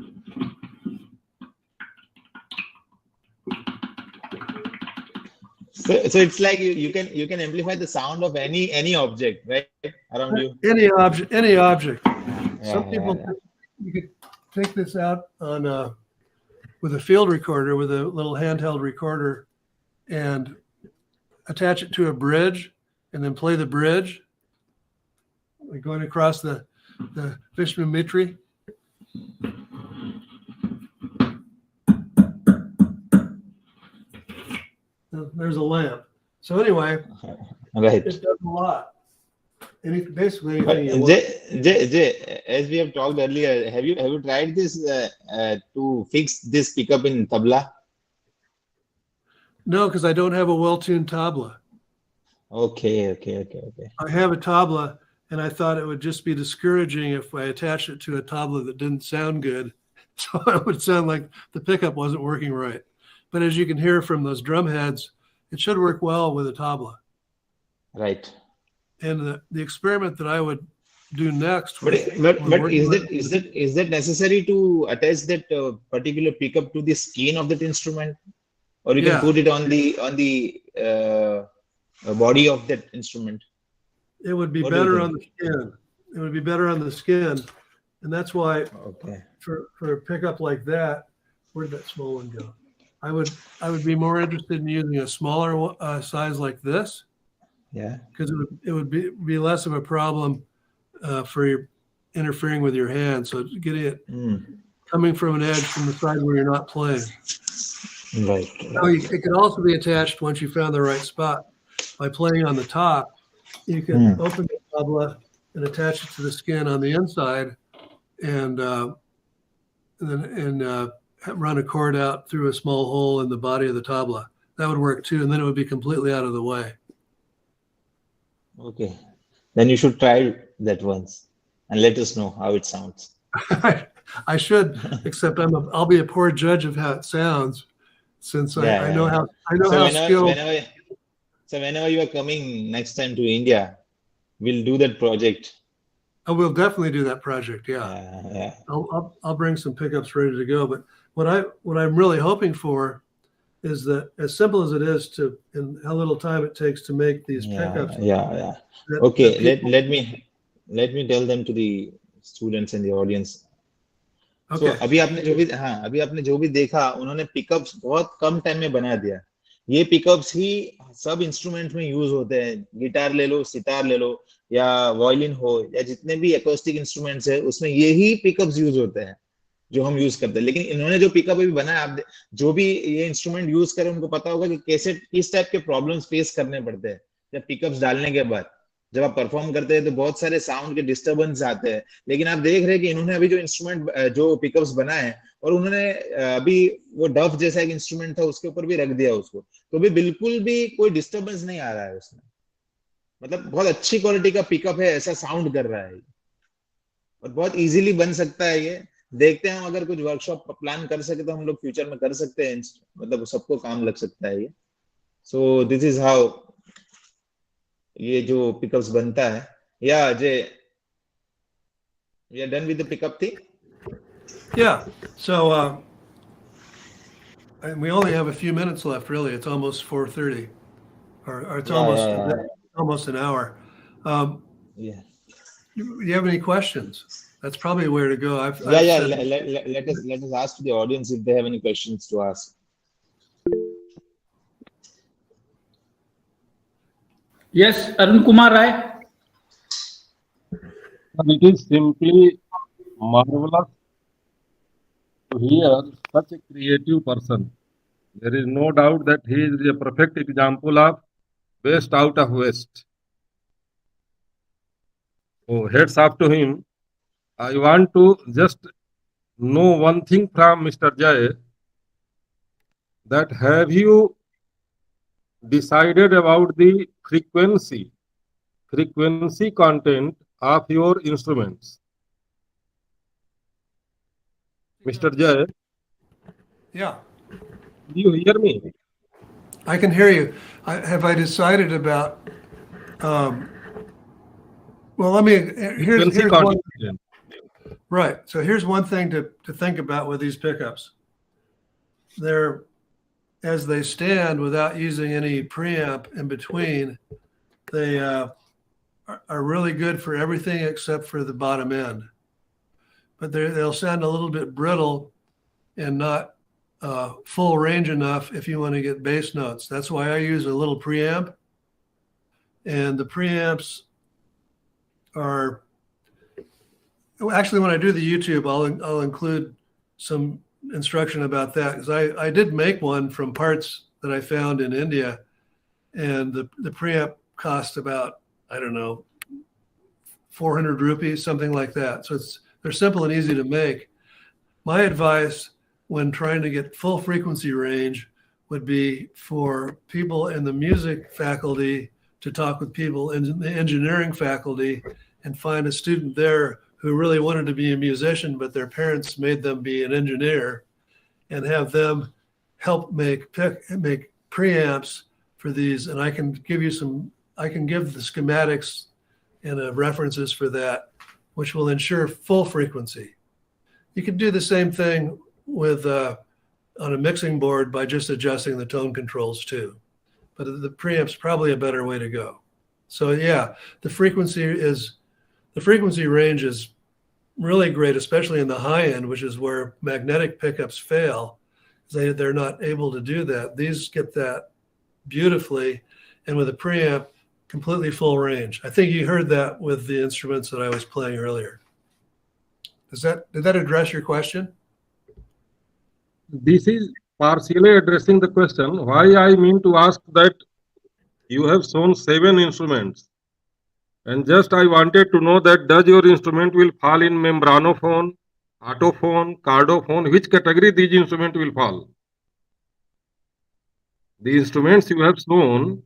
A: So it's like you can amplify the sound of any object, right, around you.
B: Any object.
A: Yeah,
B: Some people you could take this out on with a field recorder, with a little handheld recorder, and attach it to a bridge, and then play the bridge, like going across the Vishnu Mitri. There's a lamp. So anyway,
A: Right.
B: it does a lot. Basically anything.
A: Jay, as we have talked earlier, have you tried this to fix this pickup in tabla?
B: No, because I don't have a well-tuned tabla.
A: Okay.
B: I have a tabla, and I thought it would just be discouraging if I attached it to a tabla that didn't sound good. So it would sound like the pickup wasn't working right. But as you can hear from those drum heads, it should work well with a tabla.
A: Right.
B: And the experiment that I would do next.
A: But is that necessary to attach that particular pickup to the skin of that instrument, or you can put it on the body of that instrument?
B: It would be better on the skin. It would be better on the skin, and that's why for a pickup like that, where'd that small one go? I would be more interested in using a smaller size like this.
A: Yeah,
B: because it would be less of a problem for your interfering with your hand. So getting it coming from an edge from the side where you're not playing.
A: Right.
B: So it could also be attached once you found the right spot by playing on the top. You can open the tabla and attach it to the skin on the inside, and then run a cord out through a small hole in the body of the tabla. That would work too, and then it would be completely out of the way.
A: Okay. Then you should try that once and let us know how it sounds.
B: I should, except I'll be a poor judge of how it sounds, since
A: Yeah,
B: I
A: yeah,
B: know
A: yeah. So
B: how skilled.
A: whenever you are coming next time to India, we'll do that project.
B: Oh, we'll definitely do that project. Yeah,
A: Yeah.
B: I'll bring some pickups ready to go. But what I'm really hoping for is that, as simple as it is to, and how little time it takes to make these pickups.
A: Yeah.
B: that
A: Okay,
B: people-
A: let me tell them to the students and the audience. So
B: Okay.
A: अभी आपने जो भी देखा, उन्होंने pickups बहुत कम time में बना दिया. ये पिकअप्स ही सब इंस्ट्रूमेंट में यूज होते हैं. गिटार ले लो, सितार ले लो, या वायलिन हो, या जितने भी एक्रोस्टिक इंस्ट्रूमेंट्स है, उसमें यही पिकअप्स यूज होते हैं जो हम यूज करते हैं. लेकिन इन्होंने जो पिकअप अभी बनाया, आप जो भी ये इंस्ट्रूमेंट यूज करें, उनको पता होगा कि कैसे किस टाइप के प्रॉब्लम्स फेस करने पड़ते हैं जब पिकअप्स डालने के बाद. जब आप परफॉर्म करते हैं तो बहुत सारे साउंड के डिस्टरबेंस आते हैं. लेकिन आप देख रहे हैं कि इन्होंने अभी जो इंस्ट्रूमेंट, जो पिकअप्स बनाए, और उन्होंने अभी वो डफ जैसा एक इंस्ट्रूमेंट था उसके ऊपर भी रख दिया उसको, तो भी बिल्कुल भी कोई डिस्टरबेंस नहीं आ रहा है उसमें. मतलब बहुत अच्छी क्वालिटी का पिकअप है, ऐसा साउंड कर रहा है, और बहुत इजीली बन सकता है ये. देखते हैं, हम अगर कुछ वर्कशॉप प्लान कर सके तो हम लोग फ्यूचर में कर सकते हैं. मतलब सबको काम लग सकता है ये. सो दिस इज हाउ ये जो पिकअप्स बनता है. या Ajay, we are done with the pickup thing?
B: Yeah. So and we only have a few minutes left. Really, it's almost 4:30, or it's almost an hour.
A: Yeah.
B: Do you have any questions? That's probably where to go. I've
A: Yeah.
B: said-
A: Let us ask to the audience if they have any questions to ask.
C: Yes, Arun Kumar Rai.
E: It is simply marvelous to hear such a creative person. There is no doubt that he is a perfect example of best out of West. So heads off to him. I want to just know one thing from Mr. Jay, that have you decided about the frequency content of your instruments? Mr. Jay,
B: Yeah,
E: do you hear me?
B: I can hear you. Have I decided about? Well, let me. Here's one.
E: content.
B: Right. So here's one thing to think about with these pickups. They're, as they stand without using any preamp in between, they are really good for everything except for the bottom end. But they'll sound a little bit brittle and not full range enough if you want to get bass notes. That's why I use a little preamp. And the preamps are, actually, when I do the YouTube, I'll include some instruction about that, because I did make one from parts that I found in India, and the preamp cost about, I don't know, 400 rupees, something like that. So they're simple and easy to make. My advice when trying to get full frequency range would be for people in the music faculty to talk with people in the engineering faculty and find a student there who really wanted to be a musician, but their parents made them be an engineer, and have them help make preamps for these. And I can give the schematics and references for that, which will ensure full frequency. You can do the same thing with on a mixing board by just adjusting the tone controls too. But the preamp's probably a better way to go. So yeah, the frequency range is really great, especially in the high end, which is where magnetic pickups fail. They're not able to do that. These get that beautifully, and with a preamp, completely full range. I think you heard that with the instruments that I was playing earlier. Did that address your question?
E: This is partially addressing the question. Why I mean to ask that you have shown 7 instruments, and just I wanted to know that does your instrument will fall in membranophone, autophone, cardophone, which category these instruments will fall? The instruments you have shown,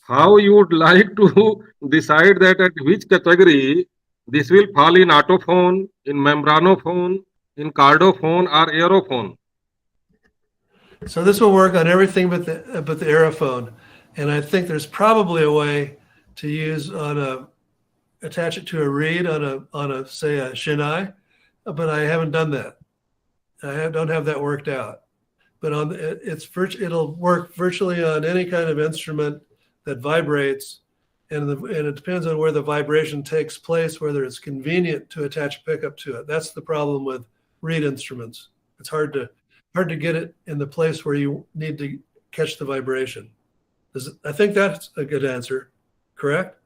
E: how you would like to decide that at which category this will fall in autophone, in membranophone, in cardophone or aerophone?
B: So this will work on everything but the aerophone, and I think there's probably a way to use attach it to a reed on a say a Shinai, but I haven't done that. Don't have that worked out. But it'll work virtually on any kind of instrument that vibrates, and it depends on where the vibration takes place, whether it's convenient to attach a pickup to it. That's the problem with reed instruments. It's hard to get it in the place where you need to catch the vibration. I think that's a good answer, correct?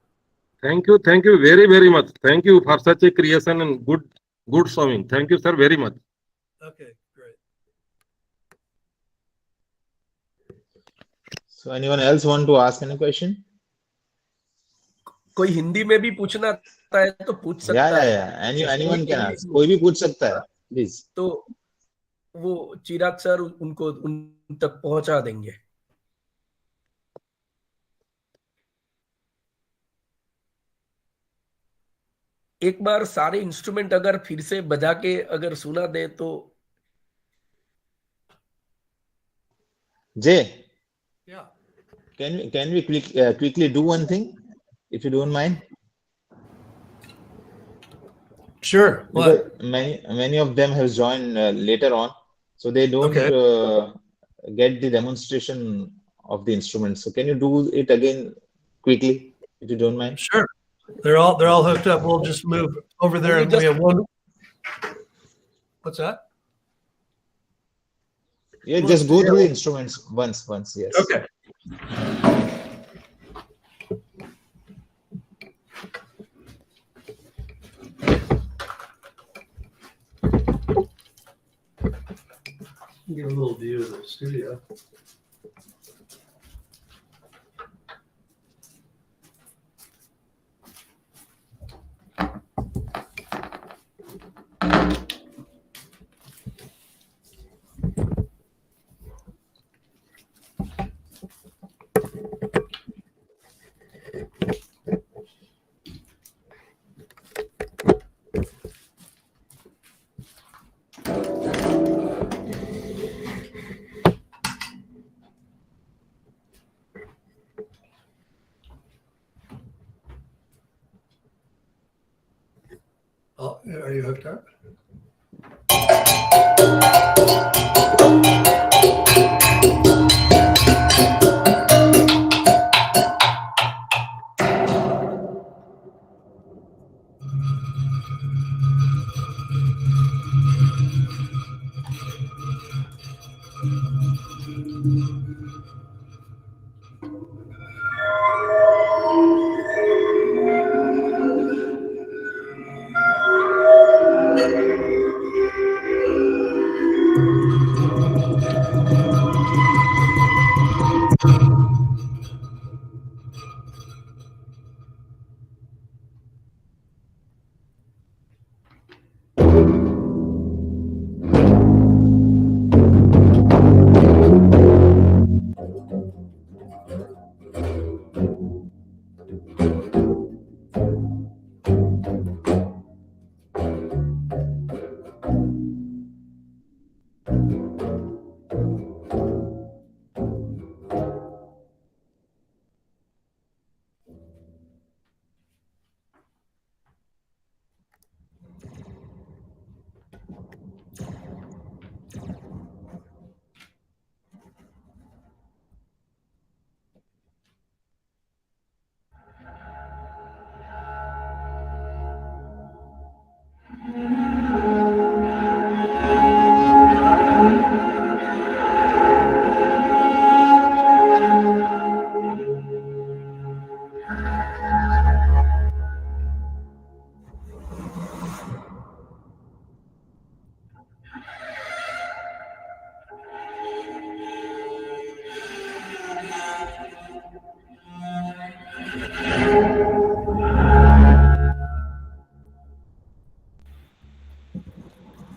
E: Thank you very, very much. Thank you for such a creation and good showing. Thank you, sir, very much.
B: Okay, great.
A: So anyone else want to ask any question?
D: कोई हिंदी में भी पूछना है तो पूछ सकता है।
A: Yeah. Anyone can ask. कोई भी पूछ सकता है, please.
D: तो वो चिराग सर उनको उन तक पहुंचा देंगे। एक बार सारे इंस्ट्रूमेंट अगर फिर से बजा के अगर सुना दे तो।
A: Jay,
B: Yeah.
A: can we quickly do one thing, if you don't mind?
B: Sure.
A: Because many of them have joined later on, so they don't get the demonstration of the instrument. So can you do it again quickly, if you don't mind?
B: Sure. They're all hooked up. We'll just move over there, and we have one. What's that?
A: Yeah, just go through the instruments once. Yes.
B: Okay. Get a little view of the studio. Oh, are you hooked up?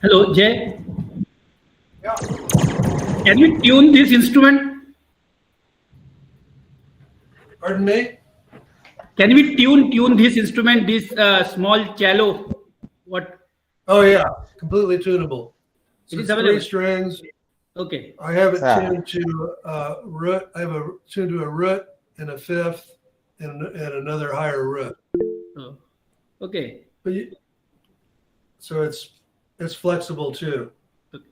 C: Hello, Jay.
B: Yeah.
C: Can you tune this instrument?
B: Pardon Pardon me?
C: Can we tune this instrument, this small cello? What?
B: Oh yeah, completely tunable. So
C: It is
B: it's 3
C: available.
B: strings.
C: Okay.
B: I have it
A: Ah.
B: tuned to root. I have a tuned to a root and a fifth and another higher root.
C: Oh, okay.
B: But so it's flexible too.
C: Okay.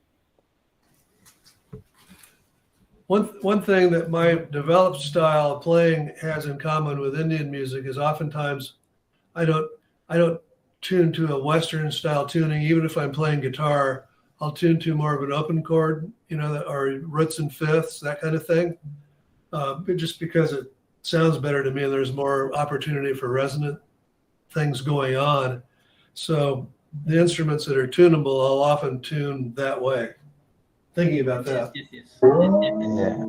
B: One thing that my developed style of playing has in common with Indian music is oftentimes I don't tune to a Western style tuning. Even if I'm playing guitar, I'll tune to more of an open chord, or roots and fifths, that kind of thing. Just because it sounds better to me and there's more opportunity for resonant things going on. So the instruments that are tunable, I'll often tune that way. Thinking about that.
C: Yes.
A: Yeah.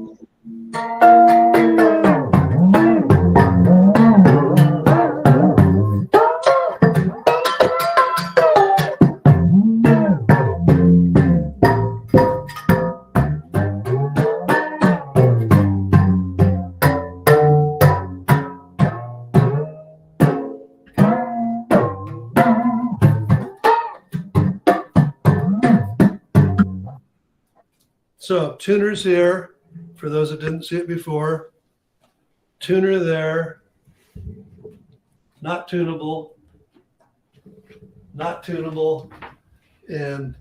B: So tuners here, for those that didn't see it before. Tuner there, not tunable, and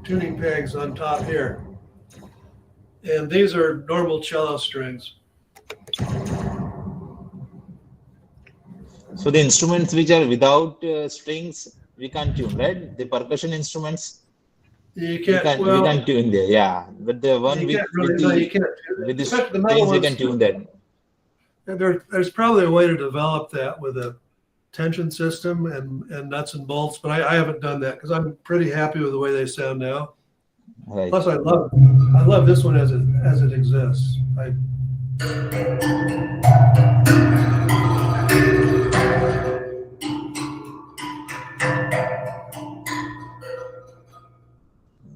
B: tuning pegs on top here. And these are normal cello strings.
A: So the instruments which are without strings, we can't tune, right? The percussion instruments,
B: You
A: we
B: can't,
A: can't tune there. Yeah, but the one
B: you
A: with,
B: can't really,
A: with
B: no,
A: the,
B: you can't.
A: with the
B: In fact, the metal
A: strings, we
B: ones,
A: can tune that.
B: there's probably a way to develop that with a tension system and nuts and bolts, but I haven't done that because I'm pretty happy with the way they sound now.
A: Right.
B: Plus, I love this one as it exists.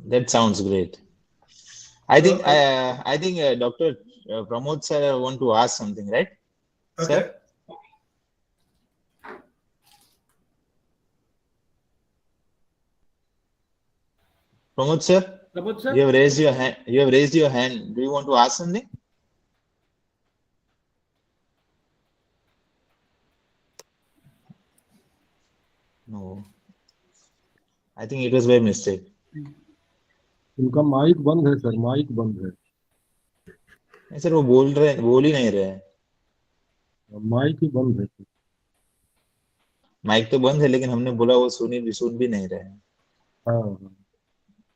A: That sounds great. I think Dr. Pramod sir want to ask something, right?
B: Okay.
A: Sir? Pramod sir,
C: Pramod sir?
A: you have raised your hand. Do you want to ask something? No. I think it was by mistake.
E: उनका mic बंद है sir, mic बंद है,
A: नहीं sir, वो बोल ही नहीं रहे.
E: माइक ही बंद है.
A: माइक तो बंद है, लेकिन हमने बोला वो सुन भी नहीं रहे.
E: हाँ.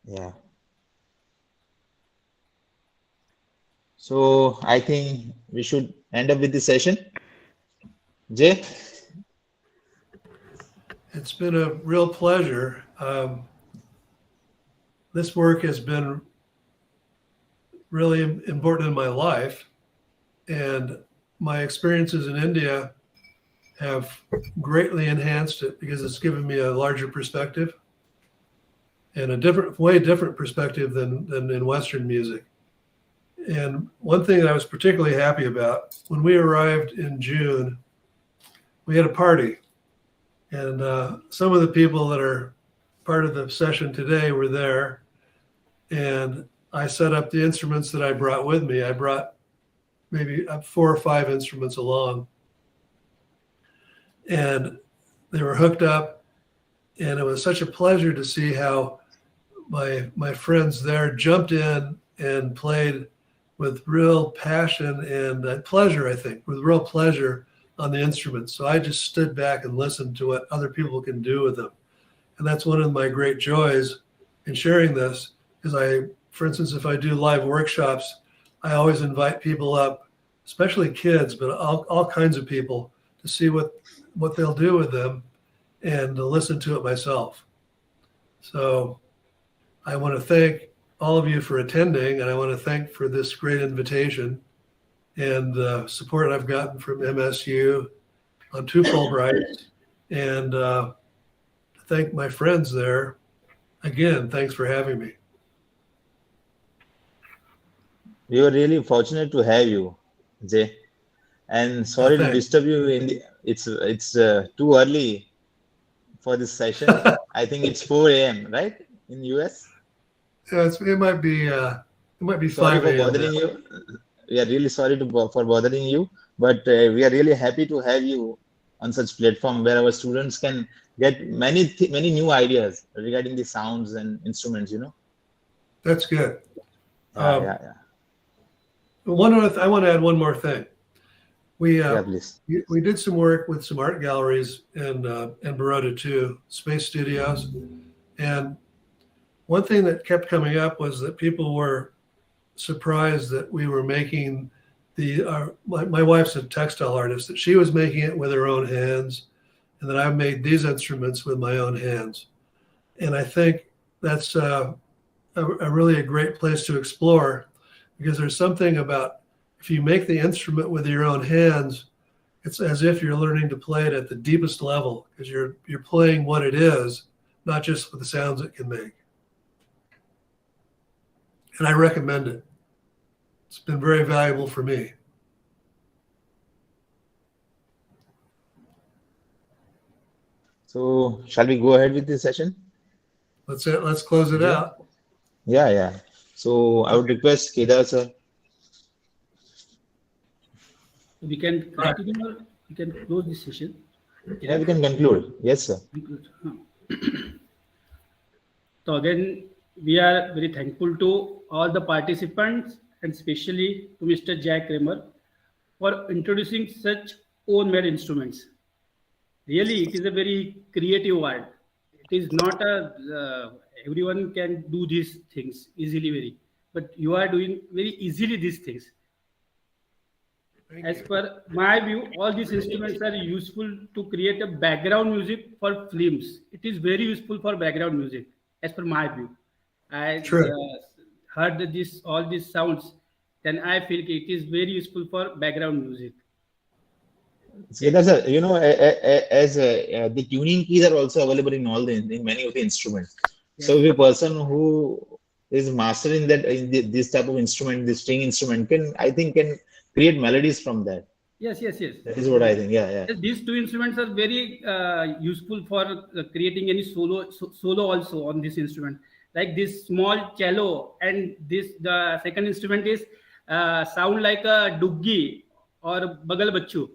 A: Yeah. So I think we should end up with the session. Jay?
B: It's been a real pleasure. This work has been really important in my life, and my experiences in India have greatly enhanced it because it's given me a larger perspective and a way different perspective than in Western music. And one thing that I was particularly happy about, when we arrived in June, we had a party. And some of the people that are part of the session today were there. And I set up the instruments that I brought with me. I brought maybe 4 or 5 instruments along. And they were hooked up. And it was such a pleasure to see how my friends there jumped in and played with real passion and pleasure, I think, with real pleasure on the instruments. So I just stood back and listened to what other people can do with them. And that's one of my great joys in sharing this is for instance, if I do live workshops, I always invite people up, especially kids, but all kinds of people to see what they'll do with them and to listen to it myself. So I want to thank all of you for attending, and I want to thank for this great invitation and the support I've gotten from MSU on 2 Fulbrights, and thank my friends there. Again, thanks for having me.
A: We were really fortunate to have you, Jay. And sorry to
B: Thanks.
A: disturb you in the. It's too early for this session. I think it's 4 a.m. right in US.
B: Yeah, it might be
A: Sorry
B: 5
A: for
B: a.m.
A: bothering you. We are really sorry for bothering you, but we are really happy to have you on such platform where our students can get many new ideas regarding the sounds and instruments.
B: That's good.
A: Yeah.
B: I want to add one more thing.
A: Yeah, please.
B: We did some work with some art galleries in Baroda too, space studios, and one thing that kept coming up was that people were surprised that we were making my wife's a textile artist, that she was making it with her own hands, and that I made these instruments with my own hands. And I think that's a really a great place to explore, because there's something about if you make the instrument with your own hands, it's as if you're learning to play it at the deepest level, because you're playing what it is, not just with the sounds it can make. And I recommend it. It's been very valuable for me.
A: So shall we go ahead with this session?
B: Let's close it out.
A: Yeah. So I would request Kedar sir.
C: We can continue or we can close this session.
A: Yeah, we can conclude. Yes, sir.
C: So again, we are very thankful to all the participants and especially to Mr. Jack Kriemer for introducing such own-made instruments. Really, it is a very creative art. It is not everyone can do these things easily, but you are doing very easily these things. As per my view, all these instruments are useful to create a background music for films. It is very useful for background music, as per my view. I heard all these sounds, then I feel it is very useful for background music.
A: Kedar sir, as the tuning keys are also available in many of the instruments. Yes. So if a person who is mastering this type of instrument, this string instrument, can create melodies from that.
C: Yes.
A: That is what I think. Yeah.
C: These two instruments are very useful for creating any solo also on this instrument. Like this small cello, and the second instrument is sound like a duggi or bagal bachu.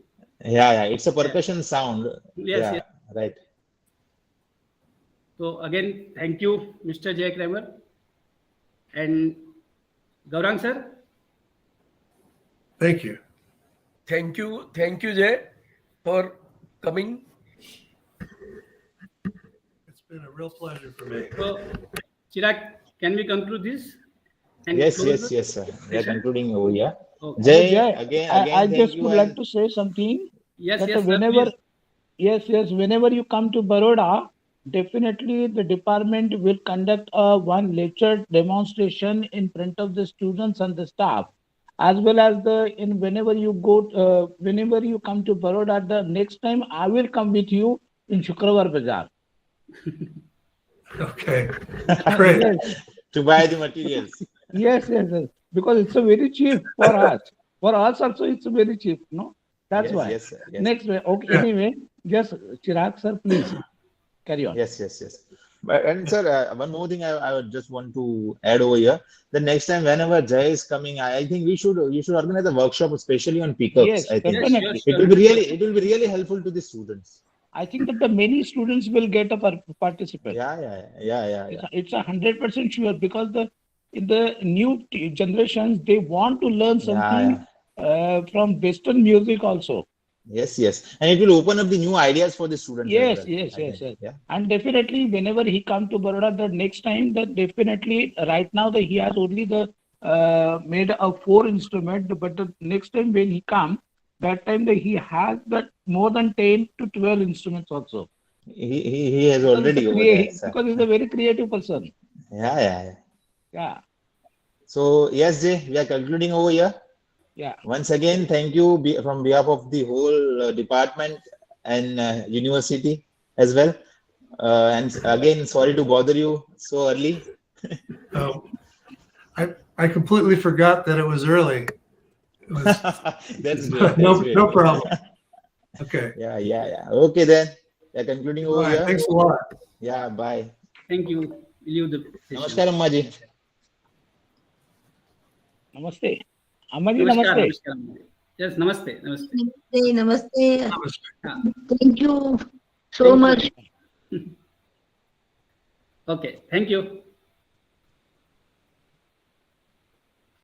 A: Yeah. It's a percussion sound.
C: Yes.
A: Right.
C: So again, thank you, Mr. Jay Kriemer and Gaurang sir.
B: Thank you.
D: Thank you, Jay, for coming.
B: It's been a real pleasure for me.
C: So, Chirag, can we conclude this?
A: Yes, sir. We are concluding over here.
F: Okay.
A: Jay, again,
F: I just would like to say something.
C: Yes,
F: whenever you come to Baroda, definitely the department will conduct one lecture demonstration in front of the students and the staff, as well as whenever you come to Baroda, the next time I will come with you in Shukravar Bazaar.
B: Okay, great.
F: Yes.
A: To buy the materials.
F: Yes, because it's a very cheap for us. For us also, it's very cheap. No, that's why.
A: Yes.
F: Next way. Okay. Anyway, just Chirag sir, please carry on.
A: Yes. And sir, one more thing I would just want to add over here. The next time, whenever Jay is coming, I think you should organize a workshop, especially on pickups.
F: Yes,
A: I think
F: definitely.
A: it will be really helpful to the students.
F: I think that the many students will get a participate.
A: Yeah.
F: It's 100% sure, because in the new generations, they want to learn something from Western music also.
A: Yes, and it will open up the new ideas for the students.
F: Yes.
A: Yeah.
F: And definitely, whenever he come to Baroda, the next time, that definitely right now that he has only made a 4 instrument, but the next time when he come, that time that he has that more than 10 to 12 instruments also.
A: He has already over there,
F: because he's a very creative person.
A: Yeah.
F: So
A: yes, Jay, we are concluding over here.
F: Yeah.
A: Once again, thank you from behalf of the whole department and university as well. And again, sorry to bother you so early.
B: I completely forgot that it was early.
A: That's great.
B: no,
A: That's great.
B: no problem. Okay.
A: Yeah. Okay then. Yeah, concluding
B: All
A: over
B: right.
A: here.
B: Thanks a lot.
A: Yeah, bye.
C: Thank you. Leave the session.
A: Namaskar, Ammaji.
F: Namaste. Ammaji,
C: Namaskar,
F: namaste.
C: namaskar. Yes, namaste. Namaste.
G: Namaste.
C: Ah,
G: Thank you so
C: Thank you.
G: much.
C: Okay, thank you.